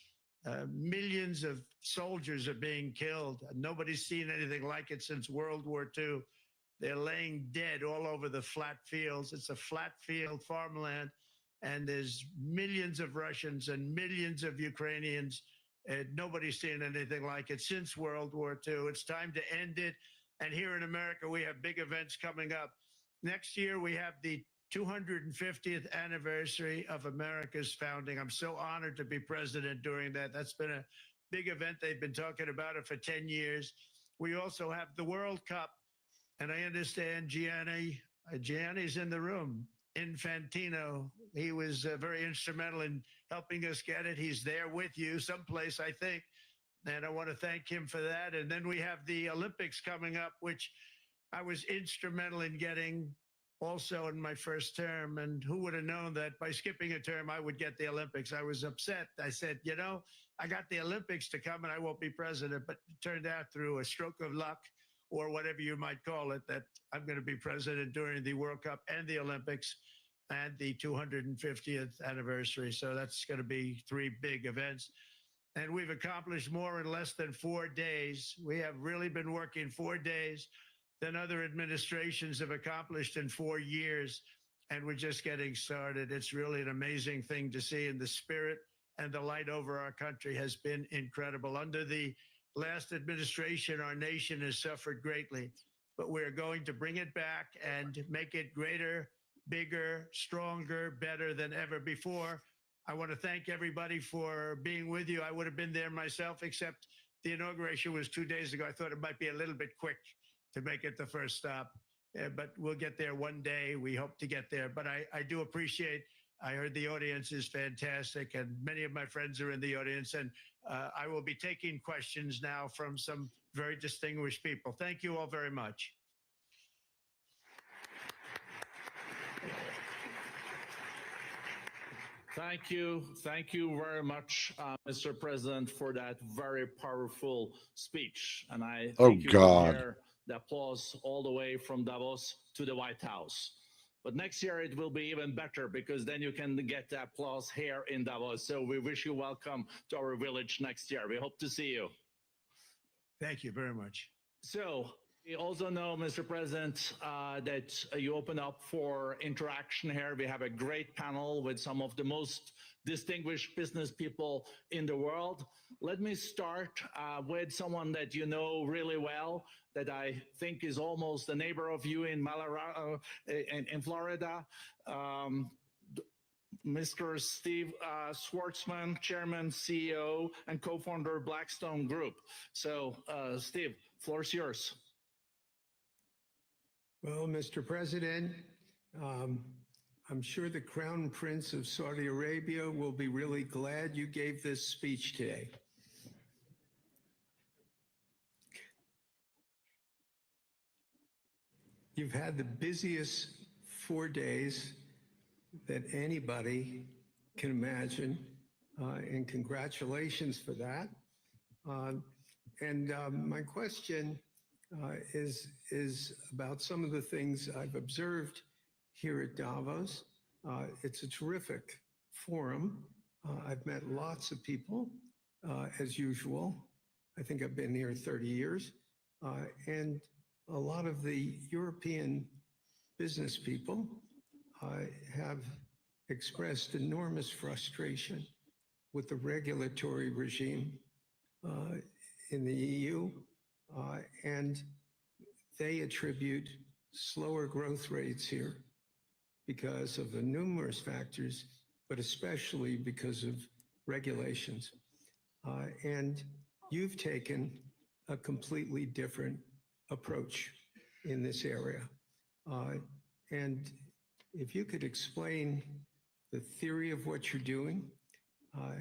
Millions of soldiers are being killed. Nobody's seen anything like it since World War II. They're laying dead all over the flat fields. It's a flat field farmland, and there's millions of Russians and millions of Ukrainians. Nobody's seen anything like it since World War II. It's time to end it. And here in America, we have big events coming up. Next year, we have the 250th anniversary of America's founding. I'm so honored to be president during that. That's been a big event. They've been talking about it for 10 years. We also have the World Cup. And I understand Gianni's in the room. Infantino, he was very instrumental in helping us get it. He's there with you someplace, I think. And I want to thank him for that. And then we have the Olympics coming up, which I was instrumental in getting also in my first term. And who would have known that by skipping a term, I would get the Olympics? I was upset. I said, you know, I got the Olympics to come and I won't be president. But it turned out through a stroke of luck, or whatever you might call it, that I'm going to be president during the World Cup and the Olympics and the 250th anniversary. So that's going to be 3 big events. And we've accomplished more in less than 4 days. We have really been working 4 days than other administrations have accomplished in 4 years. And we're just getting started. It's really an amazing thing to see. And the spirit and the light over our country has been incredible. Under the last administration, our nation has suffered greatly, but we're going to bring it back and make it greater, bigger, stronger, better than ever before. I want to thank everybody for being with you. I would have been there myself, except the inauguration was 2 days ago. I thought it might be a little bit quick to make it the first stop, but we'll get there one day. We hope to get there. But I do appreciate, I heard the audience is fantastic, and many of my friends are in the audience, and I will be taking questions now from some very distinguished people. Thank you all very much.
Thank you. Thank you very much, Mr. President, for that very powerful speech. And I
Oh,
think you
God.
can hear the applause all the way from Davos to the White House. But next year it will be even better, because then you can get the applause here in Davos. So we wish you welcome to our village next year. We hope to see you.
Thank you very much.
So we also know, Mr. President, that you open up for interaction here. We have a great panel with some of the most distinguished business people in the world. Let me start with someone that you know really well, that I think is almost a neighbor of you in in Florida. Mr. Steve Schwartzman, Chairman, CEO, and co-founder of Blackstone Group. So, Steve, floor is yours.
Well, Mr. President, I'm sure the Crown Prince of Saudi Arabia will be really glad you gave this speech today. You've had the busiest 4 days that anybody can imagine, and congratulations for that. My question is about some of the things I've observed here at Davos. It's a terrific forum. I've met lots of people, as usual. I think I've been here 30 years. And a lot of the European business people have expressed enormous frustration with the regulatory regime in the EU. And they attribute slower growth rates here because of the numerous factors, but especially because of regulations. And you've taken a completely different approach in this area. And if you could explain the theory of what you're doing,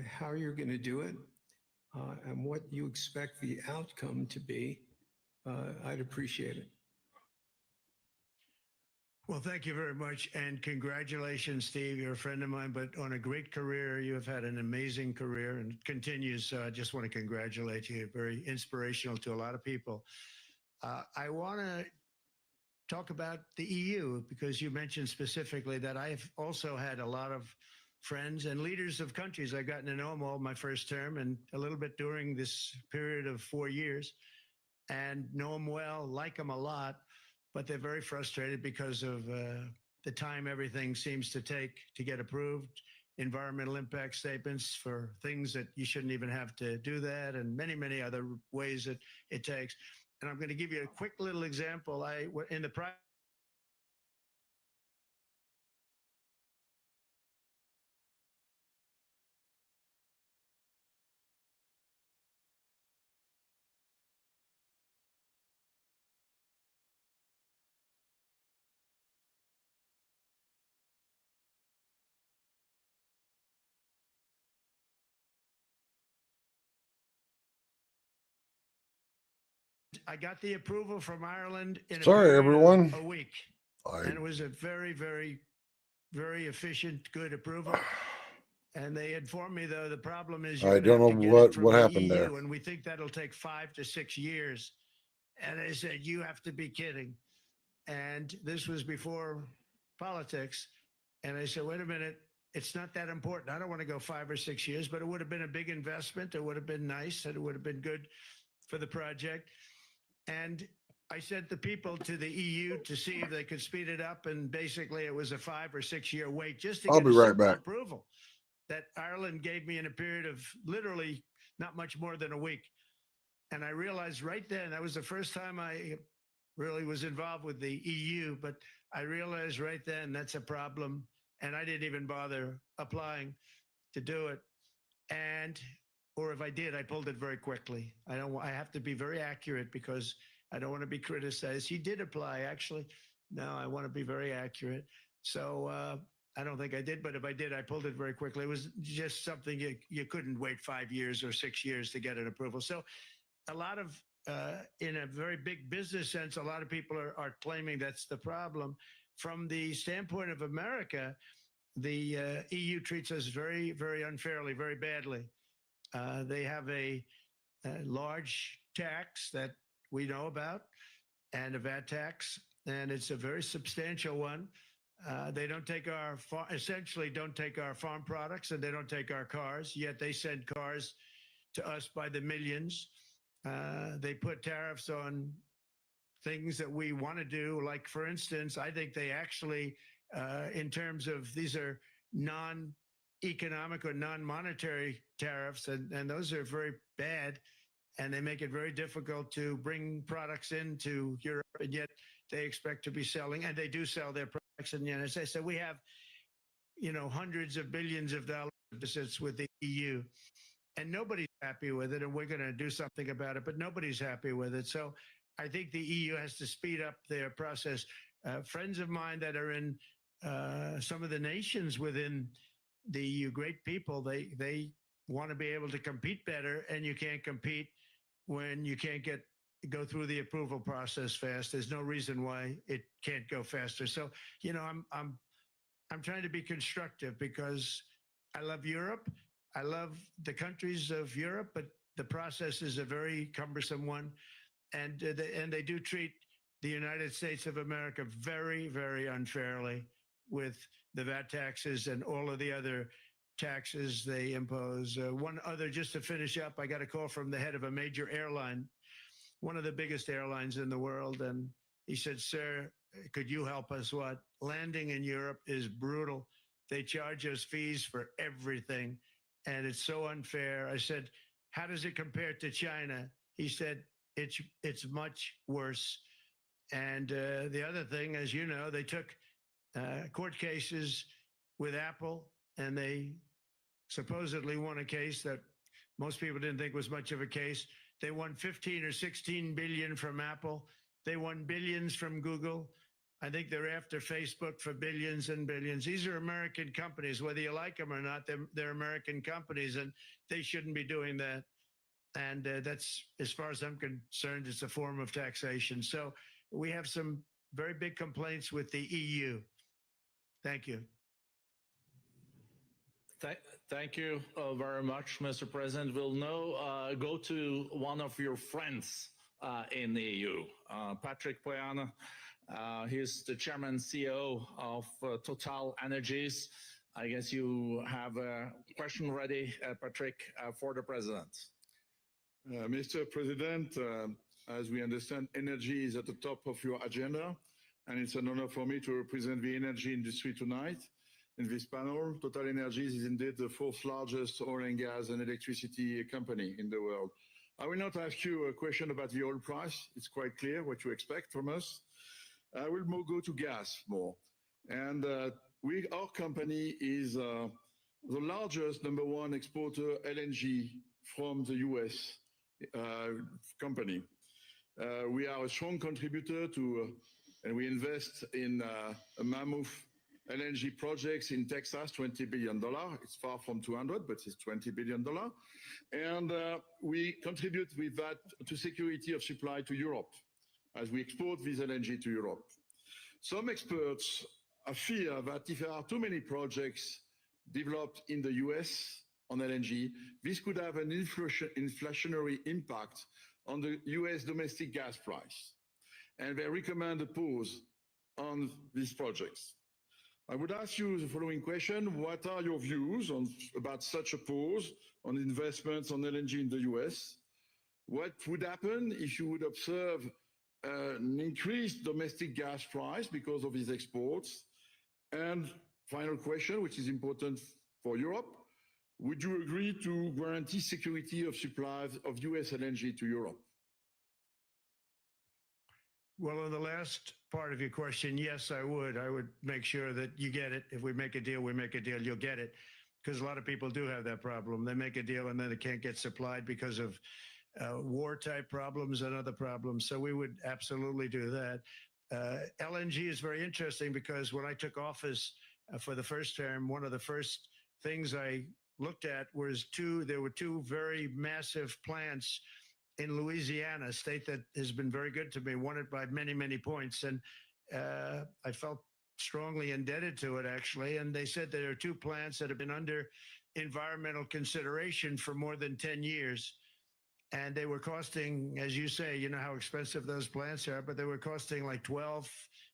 how you're going to do it, and what you expect the outcome to be, I'd appreciate it.
Well, thank you very much. And congratulations, Steve. You're a friend of mine, but on a great career. You have had an amazing career and it continues. So I just want to congratulate you. Very inspirational to a lot of people. I want to talk about the EU, because you mentioned specifically that I've also had a lot of friends and leaders of countries. I've gotten to know them all my first term and a little bit during this period of 4 years, and know them well, like them a lot, but they're very frustrated because of the time everything seems to take to get approved, environmental impact statements for things that you shouldn't even have to do that, and many, many other ways that it takes. And I'm going to give you a quick little example. In the private I got the approval from Ireland in
Sorry,
a period
everyone.
of a week. And it was a very, very, very efficient, good approval. And they informed me, though, the problem is
I
you're
don't
going to
know
have to get it from
what
the
happened
EU,
there.
and we think that'll take 5 to 6 years. And they said, you have to be kidding. And this was before politics. And I said, wait a minute, it's not that important. I don't want to go 5 or 6 years, but it would have been a big investment. It would have been nice, and it would have been good for the project. And I sent the people to the EU to see if they could speed it up. And basically, it was a 5 or 6 year wait just to
I'll
get
be
a
right
simple
back.
approval that Ireland gave me in a period of literally not much more than a week. And I realized right then, that was the first time I really was involved with the EU, but I realized right then that's a problem. And I didn't even bother applying to do it. And, or if I did, I pulled it very quickly. I have to be very accurate because I don't want to be criticized. He did apply, actually. No, I want to be very accurate. So I don't think I did, but if I did, I pulled it very quickly. It was just something you couldn't wait 5 years or 6 years to get an approval. So a lot of, in a very big business sense, a lot of people are claiming that's the problem. From the standpoint of America, the EU treats us very, very unfairly, very badly. They have a large tax that we know about, and a VAT tax, and it's a very substantial one. They don't take essentially don't take our farm products, and they don't take our cars, yet they send cars to us by the millions. They put tariffs on things that we want to do. Like, for instance, I think they actually, in terms of these are non-economic or non-monetary tariffs, and those are very bad. And they make it very difficult to bring products into Europe, and yet they expect to be selling, and they do sell their products in the United States. So we have, hundreds of billions of dollars deficits with the EU, and nobody's happy with it, and we're going to do something about it, but nobody's happy with it. So I think the EU has to speed up their process. Friends of mine that are in some of the nations within the EU, great people, they want to be able to compete better, and you can't compete when you can't go through the approval process fast. There's no reason why it can't go faster. So, I'm trying to be constructive because I love Europe. I love the countries of Europe, but the process is a very cumbersome one. And they do treat the United States of America very, very unfairly with the VAT taxes and all of the other taxes they impose. One other, just to finish up, I got a call from the head of a major airline, one of the biggest airlines in the world. And he said, sir, could you help us? What? Landing in Europe is brutal. They charge us fees for everything, and it's so unfair. I said, how does it compare to China? He said, it's much worse. And the other thing, as you know, they took court cases with Apple, and they supposedly won a case that most people didn't think was much of a case. They won 15 or 16 billion from Apple. They won billions from Google. I think they're after Facebook for billions and billions. These are American companies, whether you like them or not, they're American companies, and they shouldn't be doing that. And that's, as far as I'm concerned, it's a form of taxation. So we have some very big complaints with the EU. Thank you.
Thank you very much, Mr. President. We'll now go to one of your friends in the EU, Patrick Pouyanné. He's the chairman CEO of Total Energies. I guess you have a question ready, Patrick, for the president.
Mr. President, as we understand, energy is at the top of your agenda, and it's an honor for me to represent the energy industry tonight. In this panel, Total Energies is indeed the fourth largest oil and gas and electricity company in the world. I will not ask you a question about the oil price. It's quite clear what you expect from us. I will go to gas more. And our company is the largest number one exporter LNG from the US company. We are a strong contributor to, and we invest in a mammoth LNG projects in Texas, $20 billion. It's far from 200, but it's $20 billion. And we contribute with that to security of supply to Europe as we export this LNG to Europe. Some experts fear that if there are too many projects developed in the US on LNG, this could have an inflationary impact on the US domestic gas price. And they recommend a pause on these projects. I would ask you the following question. What are your views about such a pause on investments on LNG in the US? What would happen if you would observe an increased domestic gas price because of these exports? And final question, which is important for Europe, would you agree to guarantee security of supplies of US LNG to Europe?
Well, on the last part of your question, yes, I would. I would make sure that you get it. If we make a deal, we make a deal, you'll get it. Because a lot of people do have that problem. They make a deal and then it can't get supplied because of war type problems and other problems. So we would absolutely do that. LNG is very interesting because when I took office for the first term, one of the first things I looked at was there were two very massive plants in Louisiana, a state that has been very good to me, won it by many, many points. And I felt strongly indebted to it, actually. And they said there are two plants that have been under environmental consideration for more than 10 years. And they were costing, as you say, you know how expensive those plants are, but they were costing like 12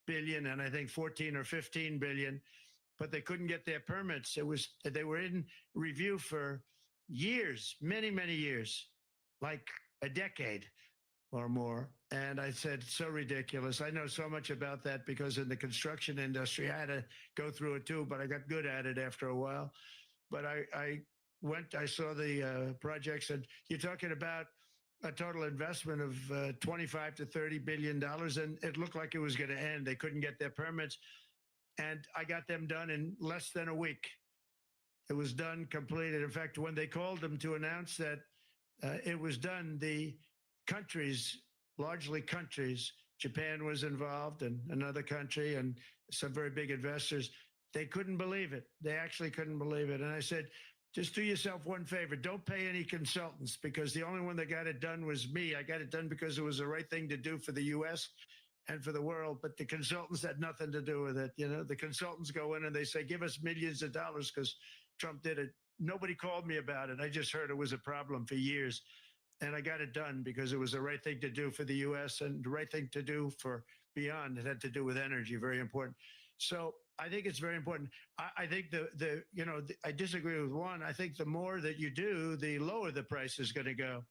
billion and I think 14 or 15 billion, but they couldn't get their permits. They were in review for years, many, many years, like a decade or more. And I said, so ridiculous. I know so much about that because in the construction industry, I had to go through it too, but I got good at it after a while. But I saw the projects, and you're talking about a total investment of 25 to $30 billion, and it looked like it was going to end. They couldn't get their permits, and I got them done in less than a week. It was done, completed. In fact, when they called them to announce that it was done, the countries, largely countries, Japan was involved and another country and some very big investors, they couldn't believe it. They actually couldn't believe it. And I said, just do yourself one favor. Don't pay any consultants, because the only one that got it done was me. I got it done because it was the right thing to do for the U.S. and for the world. But the consultants had nothing to do with it. You know, the consultants go in and they say, give us millions of dollars because Trump did it. Nobody called me about it. I just heard it was a problem for years. And I got it done because it was the right thing to do for the U.S. and the right thing to do for beyond. It had to do with energy, very important. So I think it's very important. I think I disagree with one. I think the more that you do, the lower the price is going to go.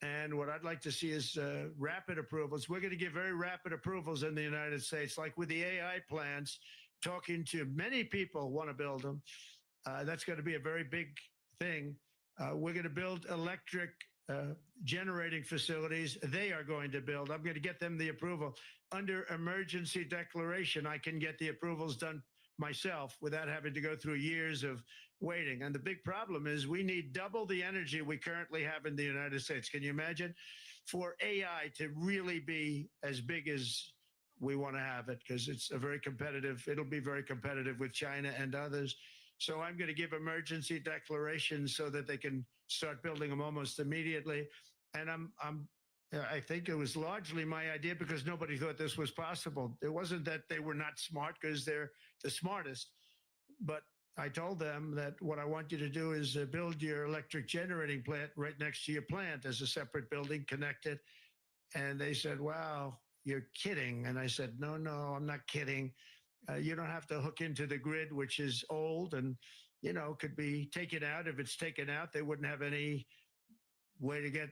And what I'd like to see is rapid approvals. We're going to give very rapid approvals in the United States, like with the AI plants, talking to many people want to build them. That's going to be a very big thing. We're going to build electric generating facilities. They are going to build. I'm going to get them the approval. Under emergency declaration, I can get the approvals done myself without having to go through years of waiting. And the big problem is we need double the energy we currently have in the United States. Can you imagine? For AI to really be as big as we want to have it, because it's a very competitive, it'll be very competitive with China and others. So I'm going to give emergency declarations so that they can start building them almost immediately. And I think it was largely my idea because nobody thought this was possible. It wasn't that they were not smart, because they're the smartest. But I told them that what I want you to do is build your electric generating plant right next to your plant as a separate building connected. And they said, wow, you're kidding. And I said, no, I'm not kidding. You don't have to hook into the grid, which is old and, could be taken out. If it's taken out, they wouldn't have any way to get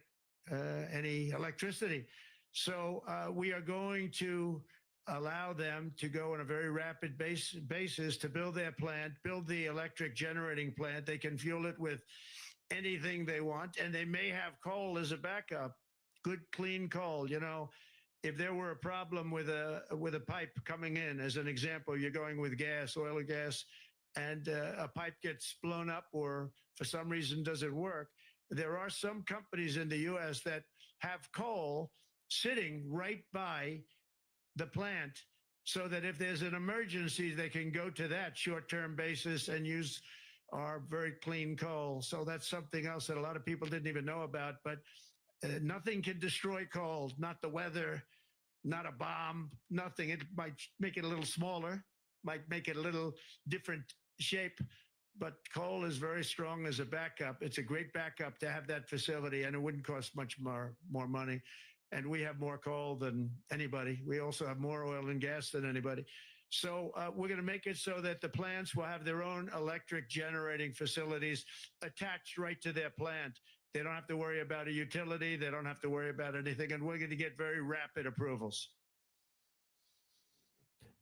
any electricity. So we are going to allow them to go on a very rapid basis to build their plant, build the electric generating plant. They can fuel it with anything they want, and they may have coal as a backup, good, clean coal. If there were a problem with a pipe coming in, as an example, you're going with gas, oil or gas, and a pipe gets blown up or for some reason doesn't work, there are some companies in the U.S. that have coal sitting right by the plant so that if there's an emergency, they can go to that short-term basis and use our very clean coal. So that's something else that a lot of people didn't even know about. But nothing can destroy coal, not the weather, not a bomb, nothing. It might make it a little smaller, might make it a little different shape, but coal is very strong as a backup. It's a great backup to have that facility, and it wouldn't cost much more money. And we have more coal than anybody. We also have more oil and gas than anybody. So we're going to make it so that the plants will have their own electric generating facilities attached right to their plant. They don't have to worry about a utility. They don't have to worry about anything. And we're going to get very rapid approvals.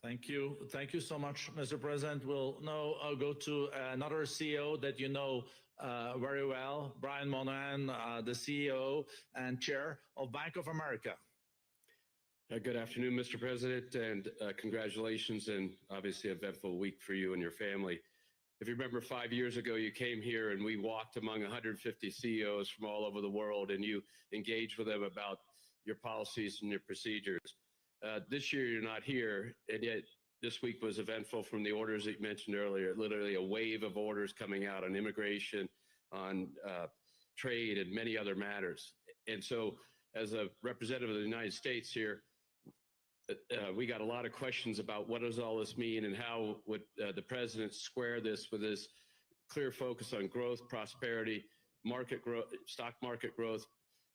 Thank you. Thank you so much, Mr. President. We'll now go to another CEO that you know very well, Brian Monahan, the CEO and Chair of Bank of America.
Good afternoon, Mr. President, and congratulations, and obviously an eventful week for you and your family. If you remember 5 years ago, you came here and we walked among 150 CEOs from all over the world, and you engaged with them about your policies and your procedures. This year, you're not here, and yet this week was eventful from the orders that you mentioned earlier, literally a wave of orders coming out on immigration, on trade, and many other matters. And so, as a representative of the United States here, we got a lot of questions about what does all this mean and how would the president square this with his clear focus on growth, prosperity, market growth, stock market growth,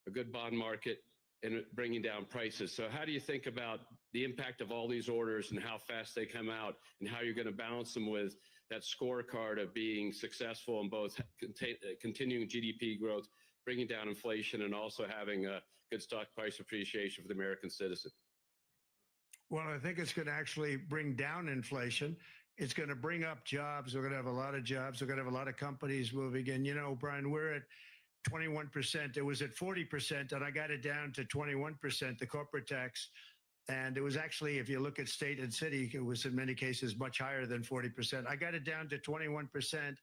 a good bond market, and bringing down prices. So how do you think about the impact of all these orders and how fast they come out and how you're going to balance them with that scorecard of being successful in both continuing GDP growth, bringing down inflation, and also having a good stock price appreciation for the American citizen?
Well, I think it's going to actually bring down inflation. It's going to bring up jobs. We're going to have a lot of jobs. We're going to have a lot of companies moving in. You know, Brian, we're at 21%. It was at 40%, and I got it down to 21%, the corporate tax. And it was actually, if you look at state and city, it was in many cases much higher than 40%. I got it down to 21%.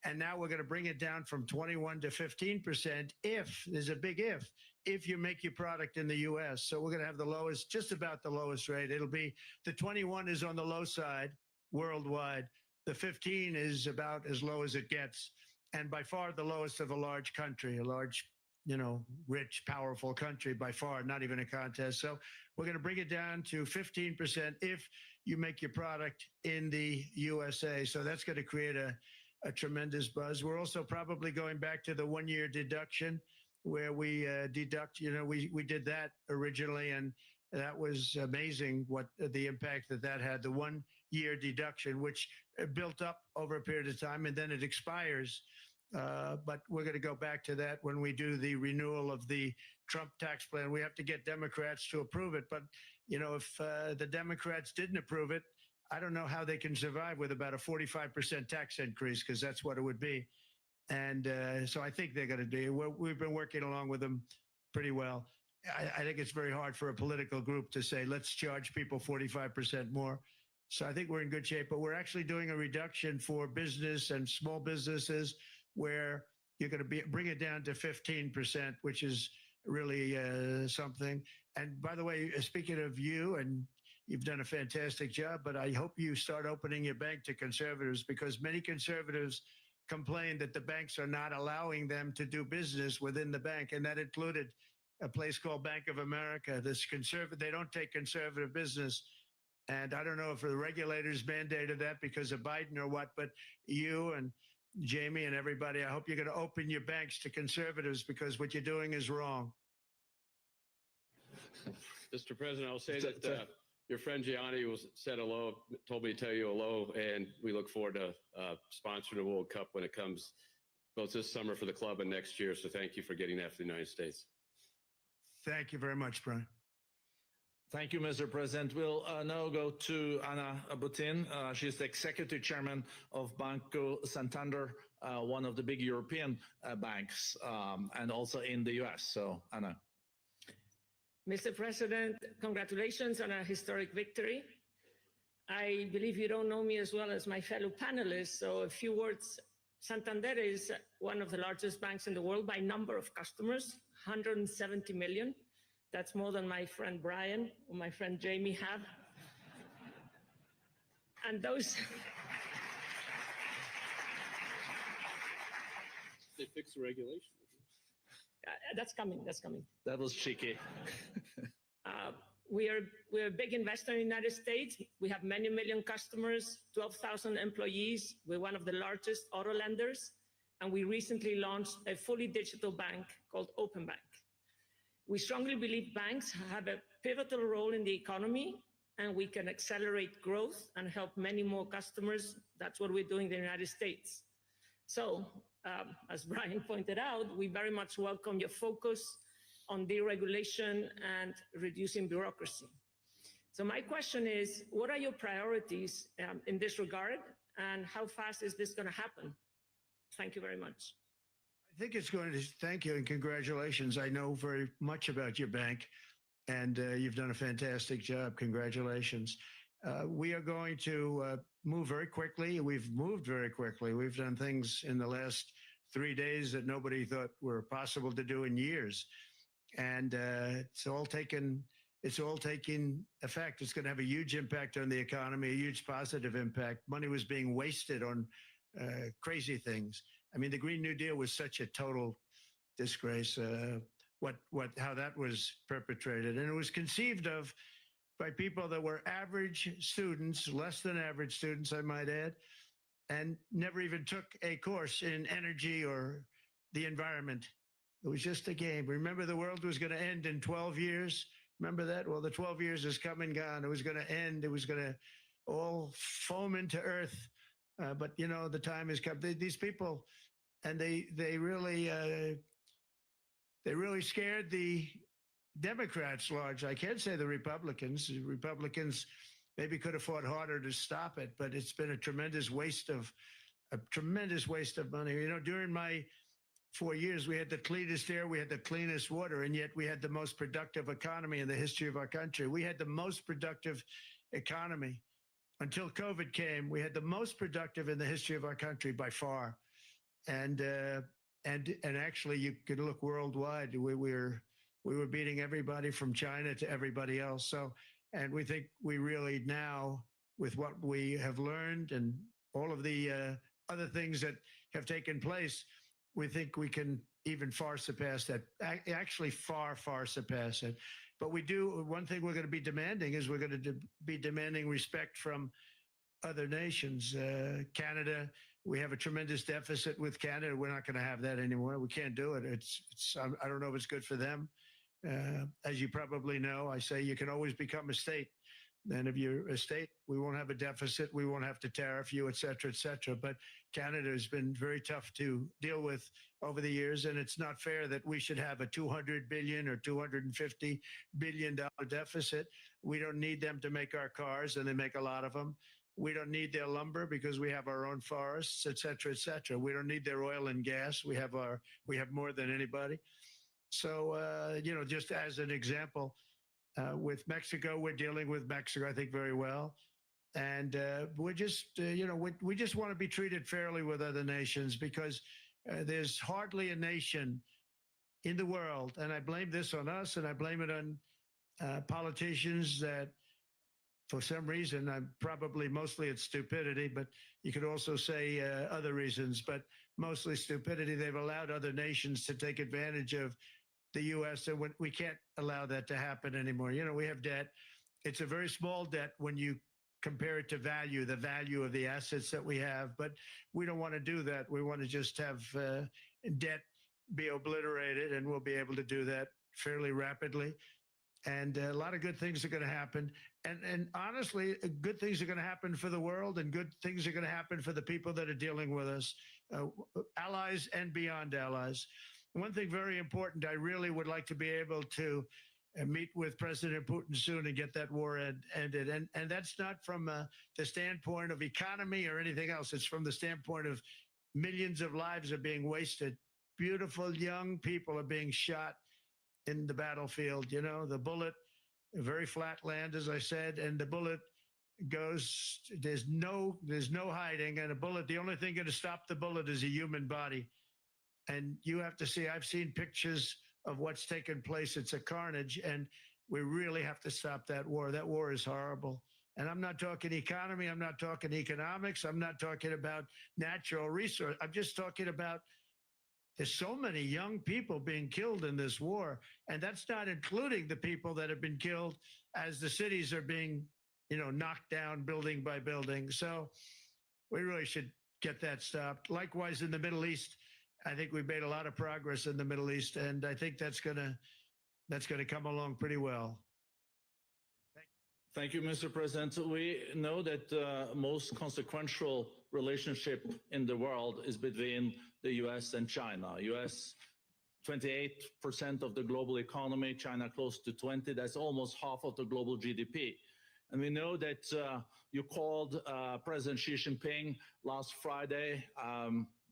And now we're going to bring it down from 21 to 15% if, there's a big if you make your product in the U.S. So we're going to have the lowest, just about the lowest rate. It'll be, the 21 is on the low side worldwide. The 15 is about as low as it gets. And by far the lowest of a large country, a large, you know, rich, powerful country by far, not even a contest. So we're going to bring it down to 15% if you make your product in the USA. So that's going to create a tremendous buzz. We're also probably going back to the 1 year deduction where we deduct, you know, we did that originally, and that was amazing what the impact that had, the 1 year deduction, which built up over a period of time and then it expires. But we're going to go back to that when we do the renewal of the Trump tax plan. We have to get Democrats to approve it. But, you know, if the Democrats didn't approve it, I don't know how they can survive with about a 45% tax increase, because that's what it would be. And so I think they're going to do. We've been working along with them pretty well. I think it's very hard for a political group to say, let's charge people 45% more. So I think we're in good shape. But we're actually doing a reduction for business and small businesses where you're going to bring it down to 15%, which is really something. And by the way, speaking of you, and you've done a fantastic job, but I hope you start opening your bank to conservatives, because many conservatives complain that the banks are not allowing them to do business within the bank. And that included a place called Bank of America. They don't take conservative business. And I don't know if the regulators mandated that because of Biden or what, but you and Jamie and everybody, I hope you're going to open your banks to conservatives, because what you're doing is wrong.
Mr. President, I'll say that your friend Gianni said hello, told me to tell you hello, and we look forward to sponsoring the World Cup when it comes, both this summer for the club and next year. So thank you for getting that for the United States.
Thank you very much, Brian.
Thank you, Mr. President. We'll now go to Anna Butin. She's the executive chairman of Banco Santander, one of the big European banks, and also in the U.S. So, Anna.
Mr. President, congratulations on a historic victory. I believe you don't know me as well as my fellow panelists, so a few words. Santander is one of the largest banks in the world by number of customers, 170 million. That's more than my friend Brian or my friend Jamie have. And those...
They fixed the regulation.
That's coming.
That was cheeky.
We're a big investor in the United States. We have many million customers, 12,000 employees. We're one of the largest auto lenders, and we recently launched a fully digital bank called Open Bank. We strongly believe banks have a pivotal role in the economy, and we can accelerate growth and help many more customers. That's what we're doing in the United States. So, as Brian pointed out, we very much welcome your focus on deregulation and reducing bureaucracy. So my question is, what are your priorities in this regard, and how fast is this going to happen? Thank you very much.
I think it's going to, thank you and congratulations. I know very much about your bank, and you've done a fantastic job. Congratulations. We are going to move very quickly. We've moved very quickly. We've done things in the last 3 days that nobody thought were possible to do in years. And it's all taking effect. It's going to have a huge impact on the economy, a huge positive impact. Money was being wasted on crazy things. I mean, the Green New Deal was such a total disgrace. How that was perpetrated, and it was conceived of by people that were average students, less than average students, I might add, and never even took a course in energy or the environment. It was just a game. Remember, the world was going to end in 12 years. Remember that? Well, the 12 years has come and gone. It was going to end. It was going to all foam into earth. But, you know, the time has come. These people, and they really scared the Democrats large. I can't say the Republicans. The Republicans maybe could have fought harder to stop it, but it's been a tremendous waste of money. You know, during my 4 years, we had the cleanest air, we had the cleanest water, and yet we had the most productive economy in the history of our country. We had the most productive economy until COVID came. We had the most productive in the history of our country by far. And actually, you could look worldwide. We were beating everybody from China to everybody else. So, and we think we really now, with what we have learned and all of the other things that have taken place, we think we can even far surpass that. Actually, far surpass it. But we do. One thing we're going to be demanding is we're going to be demanding respect from other nations. Canada. We have a tremendous deficit with Canada. We're not going to have that anymore. We can't do it. I don't know if it's good for them. As you probably know, I say you can always become a state. And if you're a state, we won't have a deficit. We won't have to tariff you, et cetera, et cetera. But Canada has been very tough to deal with over the years. And it's not fair that we should have a $200 billion or $250 billion deficit. We don't need them to make our cars, and they make a lot of them. We don't need their lumber because we have our own forests, et cetera, et cetera. We don't need their oil and gas. We have more than anybody. So, you know, just as an example, with Mexico, we're dealing with Mexico, I think, very well. And we're just, you know, we just want to be treated fairly with other nations, because there's hardly a nation in the world, and I blame this on us, and I blame it on politicians that, for some reason, probably mostly it's stupidity, but you could also say other reasons, but mostly stupidity. They've allowed other nations to take advantage of the U.S., and we can't allow that to happen anymore. You know, we have debt. It's a very small debt when you compare it to the value of the assets that we have, but we don't want to do that. We want to just have debt be obliterated, and we'll be able to do that fairly rapidly. And a lot of good things are going to happen. And honestly, good things are going to happen for the world, and good things are going to happen for the people that are dealing with us, allies and beyond allies. One thing very important, I really would like to be able to meet with President Putin soon and get that war ended. And that's not from the standpoint of economy or anything else. It's from the standpoint of millions of lives are being wasted. Beautiful young people are being shot in the battlefield. You know, the bullet, very flat land, as I said, and the bullet goes, there's no hiding. And a bullet, the only thing going to stop the bullet is a human body. And you have to see, I've seen pictures of what's taken place. It's a carnage, and we really have to stop that war. That war is horrible. And I'm not talking economy. I'm not talking economics. I'm not talking about natural resource. I'm just talking about There's so many young people being killed in this war, and that's not including the people that have been killed as the cities are being, knocked down building by building. So we really should get that stopped. Likewise, in the Middle East, I think we've made a lot of progress in the Middle East, and I think that's gonna come along pretty well.
Thank you, Mr. President. We know that the most consequential relationship in the world is between the US and China. US, 28% of the global economy, China close to 20. That's almost half of the global GDP. And we know that you called President Xi Jinping last Friday.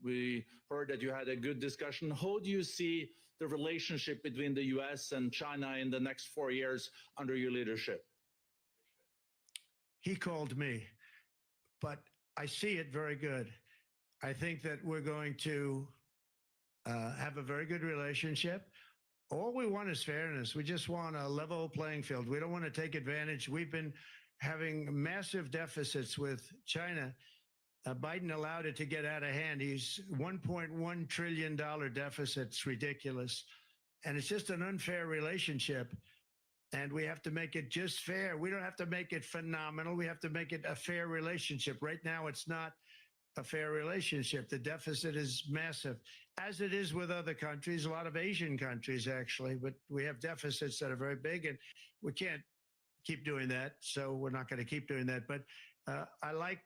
We heard that you had a good discussion. How do you see the relationship between the US and China in the next 4 years under your leadership?
He called me, but I see it very good. I think that we're going to have a very good relationship. All we want is fairness. We just want a level playing field. We don't want to take advantage. We've been having massive deficits with China. Biden allowed it to get out of hand. He's $1.1 trillion deficit. It's ridiculous. And it's just an unfair relationship. And we have to make it just fair. We don't have to make it phenomenal. We have to make it a fair relationship. Right now, it's not a fair relationship. The deficit is massive, as it is with other countries, a lot of Asian countries, actually. But we have deficits that are very big, and we can't keep doing that. So we're not going to keep doing that. But I like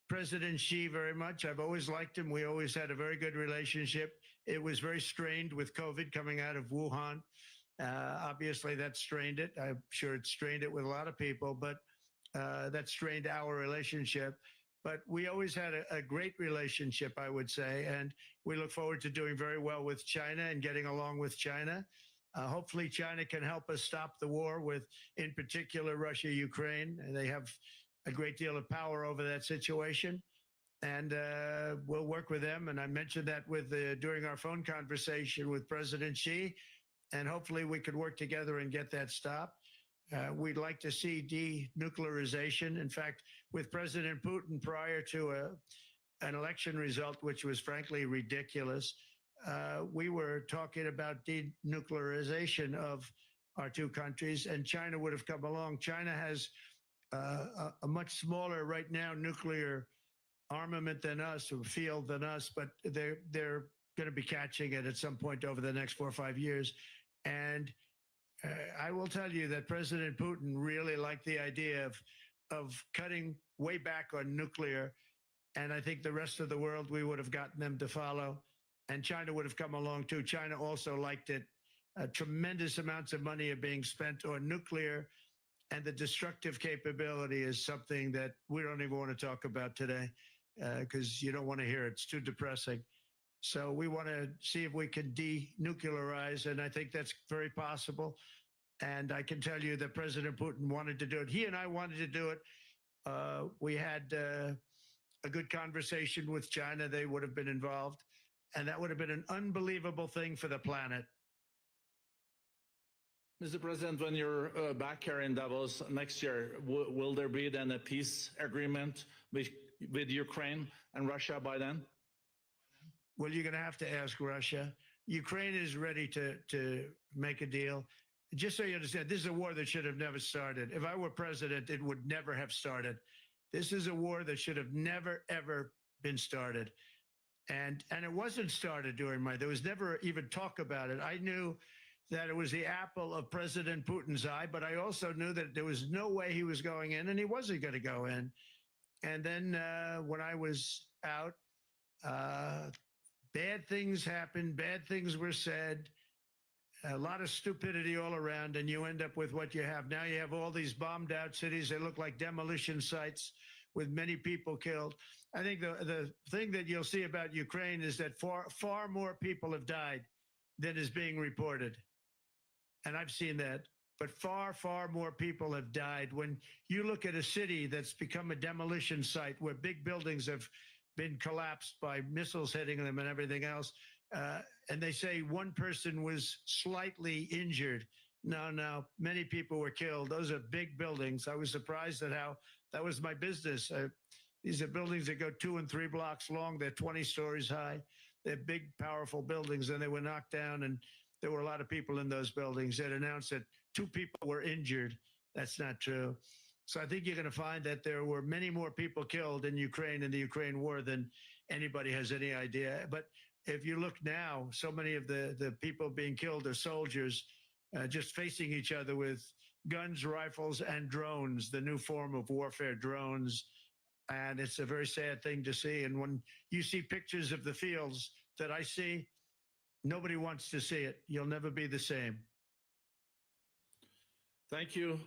President Xi very much. I've always liked him. We always had a very good relationship. It was very strained with COVID coming out of Wuhan. Obviously, that strained it. I'm sure it strained it with a lot of people, but that strained our relationship. But we always had a great relationship, I would say, and we look forward to doing very well with China and getting along with China. Hopefully, China can help us stop the war with, in particular, Russia, Ukraine. They have a great deal of power over that situation, and we'll work with them. And I mentioned that during our phone conversation with President Xi, and hopefully we could work together and get that stopped. We'd like to see denuclearization. In fact, with President Putin, prior to an election result, which was frankly ridiculous, we were talking about denuclearization of our two countries, and China would have come along. China has a much smaller right now nuclear armament than us, or field than us, but they're going to be catching it at some point over the next 4 or 5 years. And I will tell you that President Putin really liked the idea of cutting way back on nuclear. And I think the rest of the world, we would have gotten them to follow. And China would have come along too. China also liked it. Tremendous amounts of money are being spent on nuclear. And the destructive capability is something that we don't even want to talk about today because you don't want to hear it. It's too depressing. So we want to see if we can denuclearize, and I think that's very possible. And I can tell you that President Putin wanted to do it. He and I wanted to do it. We had a good conversation with China. They would have been involved, and that would have been an unbelievable thing for the planet.
Mr. President, when you're back here in Davos next year, will there be then a peace agreement with Ukraine and Russia by then?
Well, you're going to have to ask Russia. Ukraine is ready to make a deal. Just so you understand, this is a war that should have never started. If I were president, it would never have started. This is a war that should have never, ever been started. And it wasn't started during there was never even talk about it. I knew that it was the apple of President Putin's eye, but I also knew that there was no way he was going in, and he wasn't going to go in. And then when I was out, bad things happened, bad things were said, a lot of stupidity all around, and you end up with what you have. Now you have all these bombed out cities. They look like demolition sites with many people killed. I think the thing that you'll see about Ukraine is that far more people have died than is being reported. And I've seen that. But far, far more people have died. When you look at a city that's become a demolition site where big buildings have been collapsed by missiles hitting them and everything else. And they say one person was slightly injured. No, many people were killed. Those are big buildings. I was surprised at how that was my business. These are buildings that go 2 and 3 blocks long. They're 20 stories high. They're big, powerful buildings, and they were knocked down, and there were a lot of people in those buildings. It announced that 2 people were injured. That's not true. So I think you're going to find that there were many more people killed in Ukraine in the Ukraine war than anybody has any idea. But if you look now, so many of the people being killed are soldiers just facing each other with guns, rifles, and drones, the new form of warfare, drones. And it's a very sad thing to see. And when you see pictures of the fields that I see, nobody wants to see it. You'll never be the same.
Thank you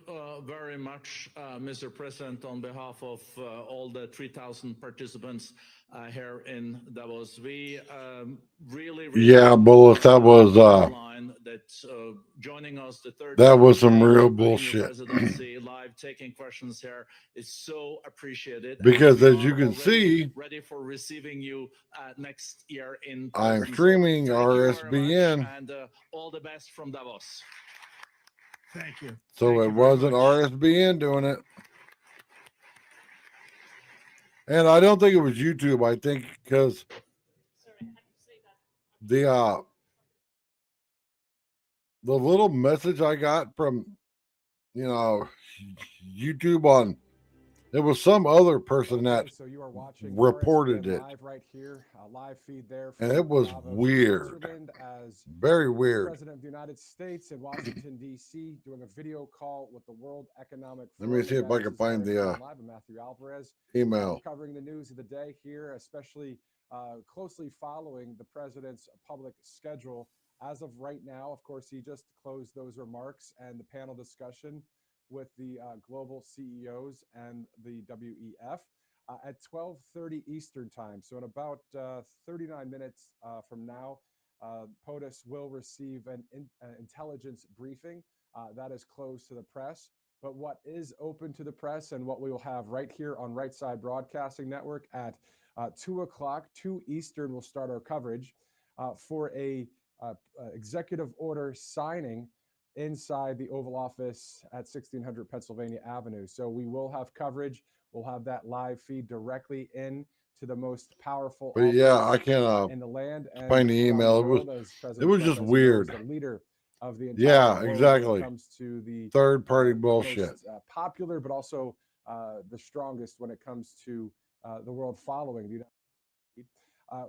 very much, Mr. President, on behalf of all the 3,000 participants here in Davos. We really,
Yeah, Bullis, that was
joining us the third
that was
time
some real
in your
bullshit.
presidency, live taking questions here is so appreciated.
Because
And
as
we
you
are
can
already
see,
ready for receiving you next year in
I'm
person. So
streaming
thank you very much,
RSBN.
and all the best from Davos.
Thank you.
So
Thank
it
you very
wasn't
much.
RSBN doing it. And I don't think it was YouTube. I think because the little message I got from YouTube on it was some other person that
so you are watching
reported
RSBN
it.
live right here, live feed there
And
from
it was
Davos,
weird.
Switzerland, as
Very
the
weird.
President of the United States in Washington, D.C., doing a video call with the World Economic
Let
Forum.
me see if
Again,
I
this
can
is
find the
RSBN Live. I'm Matthew Alvarez.
email.
We're covering the news of the day here, especially closely following the president's public schedule. As of right now, of course, he just closed those remarks and the panel discussion with the global CEOs and the WEF. At 12:30 Eastern time. So in about 39 minutes from now, POTUS will receive an intelligence briefing that is closed to the press. But what is open to the press and what we will have right here on Right Side Broadcasting Network at 2 o'clock, 2 Eastern, we'll start our coverage for a executive order signing inside the Oval Office at 1600 Pennsylvania Avenue. So we will have coverage. We'll have that live feed directly in to the most powerful
But yeah,
office
I can't
in the land and
find the
around
email.
the world, as President
It was
Trump,
just
as you know, is
weird.
the leader of the entire
Yeah,
globe when
exactly.
it comes to the
Third party bullshit.
most popular, but also the strongest when it comes to the world following the United States.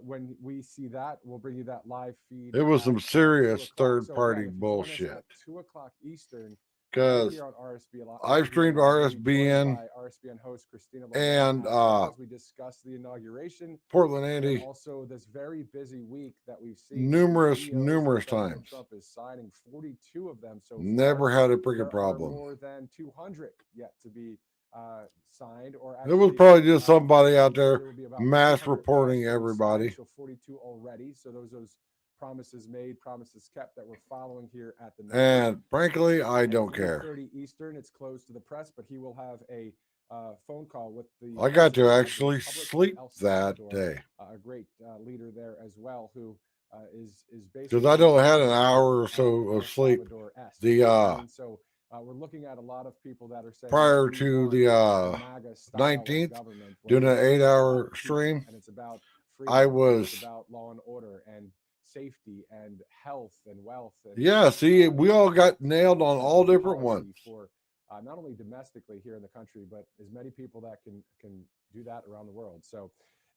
When we see that, we'll bring you that live feed.
It was some
at, 2
serious
o'clock.
third
So
party
again, if you join us
bullshit.
at 2 o'clock Eastern,
Because
here on RSBN Live,
I've streamed
we'll be joined
RSBN
by RSBN host Christina
and
as we discuss the inauguration.
Portland
And
Andy
also this very busy week that we've seen
numerous
President
times.
Trump is signing 42 of them so
Never
far.
had a freaking
There
problem.
are more than 200 yet to be signed, or
It was
actually,
probably just somebody out
there
there
will be about
mass
300
reporting
to be signed,
everybody.
so 42 already. So those promises made, promises kept that we're following here at the network.
And frankly, I
At
don't care.
3:30 Eastern, it's closed to the press, but he will have a phone call with the.
I got to
President of the
actually
Republic of
sleep
El
that
Salvador,
day.
a great leader there as well, who is basically
Because I don't had an
representative
hour or
of
so
El
of sleep.
Salvador-esque,
The
you know what I mean? So we're looking at a lot of people that are saying
prior
we
to
want
the
a MAGA style of
19th,
government,
doing
when
an
really it's
8-hour
about peace
stream,
and it's about
I
freedom, and it's
was
about law and order and safety and health and wealth. And
yeah. See, we all got nailed on
sense
all
of
different
policy
ones.
for not only domestically here in the country, but as many people that can do that around the world. So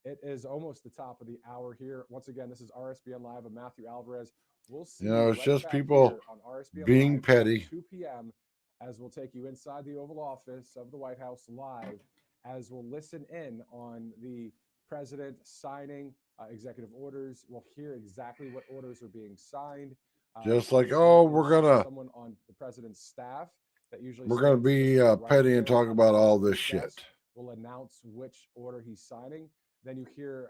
it is almost the top of the hour here. Once again, this is RSBN Live. I'm Matthew Alvarez. We'll see
You know,
you
it's
right
just
back
people
here on RSBN
being
Live at
petty.
2 p.m. as we'll take you inside the Oval Office of the White House live, as we'll listen in on the president signing executive orders. We'll hear exactly what orders are being signed.
Just like,
there
oh,
is someone on the president's staff that usually
we're gonna
stands just
be
right
petty and
there
talk
at
about
the
all
president's
this shit.
desk. Will announce which order he's signing. Then you hear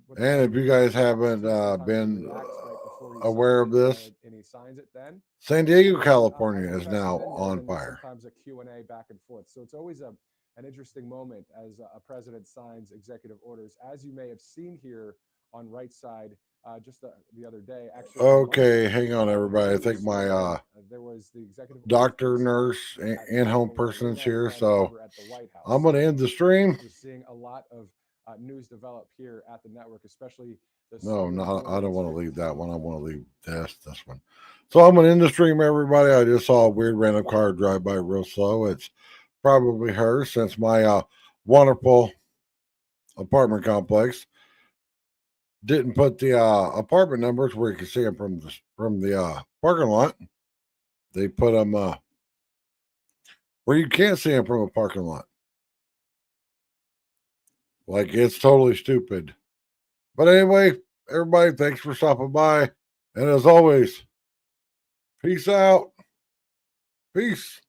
what the
And if you
president
guys haven't
sometimes he
been
reacts right before he
aware
signs
of
it,
this,
and he signs it then.
San Diego,
And then,
California
as the
is now
president,
on
then there's
fire.
sometimes a Q&A back and forth. So it's always an interesting moment as a president signs executive orders, as you may have seen here on Right Side just the other day. Actually, on
Okay,
Monday,
hang on, everybody. I think my
there was the executive
doctor,
orders
nurse,
at the
in-home
Mar-a-Lago
person's
late night
here,
event
so
over at the White House.
I'm gonna end the stream.
We're seeing a lot of news develop here at the network, especially this.
No, I don't want to leave that one. I want to leave this one. So I'm an industry, everybody. I just saw a weird random car drive by real slow. It's probably her, since my wonderful apartment complex didn't put the apartment numbers where you can see them from the parking lot. They put them where you can't see them from a parking lot. Like, it's totally stupid. But anyway, everybody, thanks for stopping by. And as always, peace out. Peace.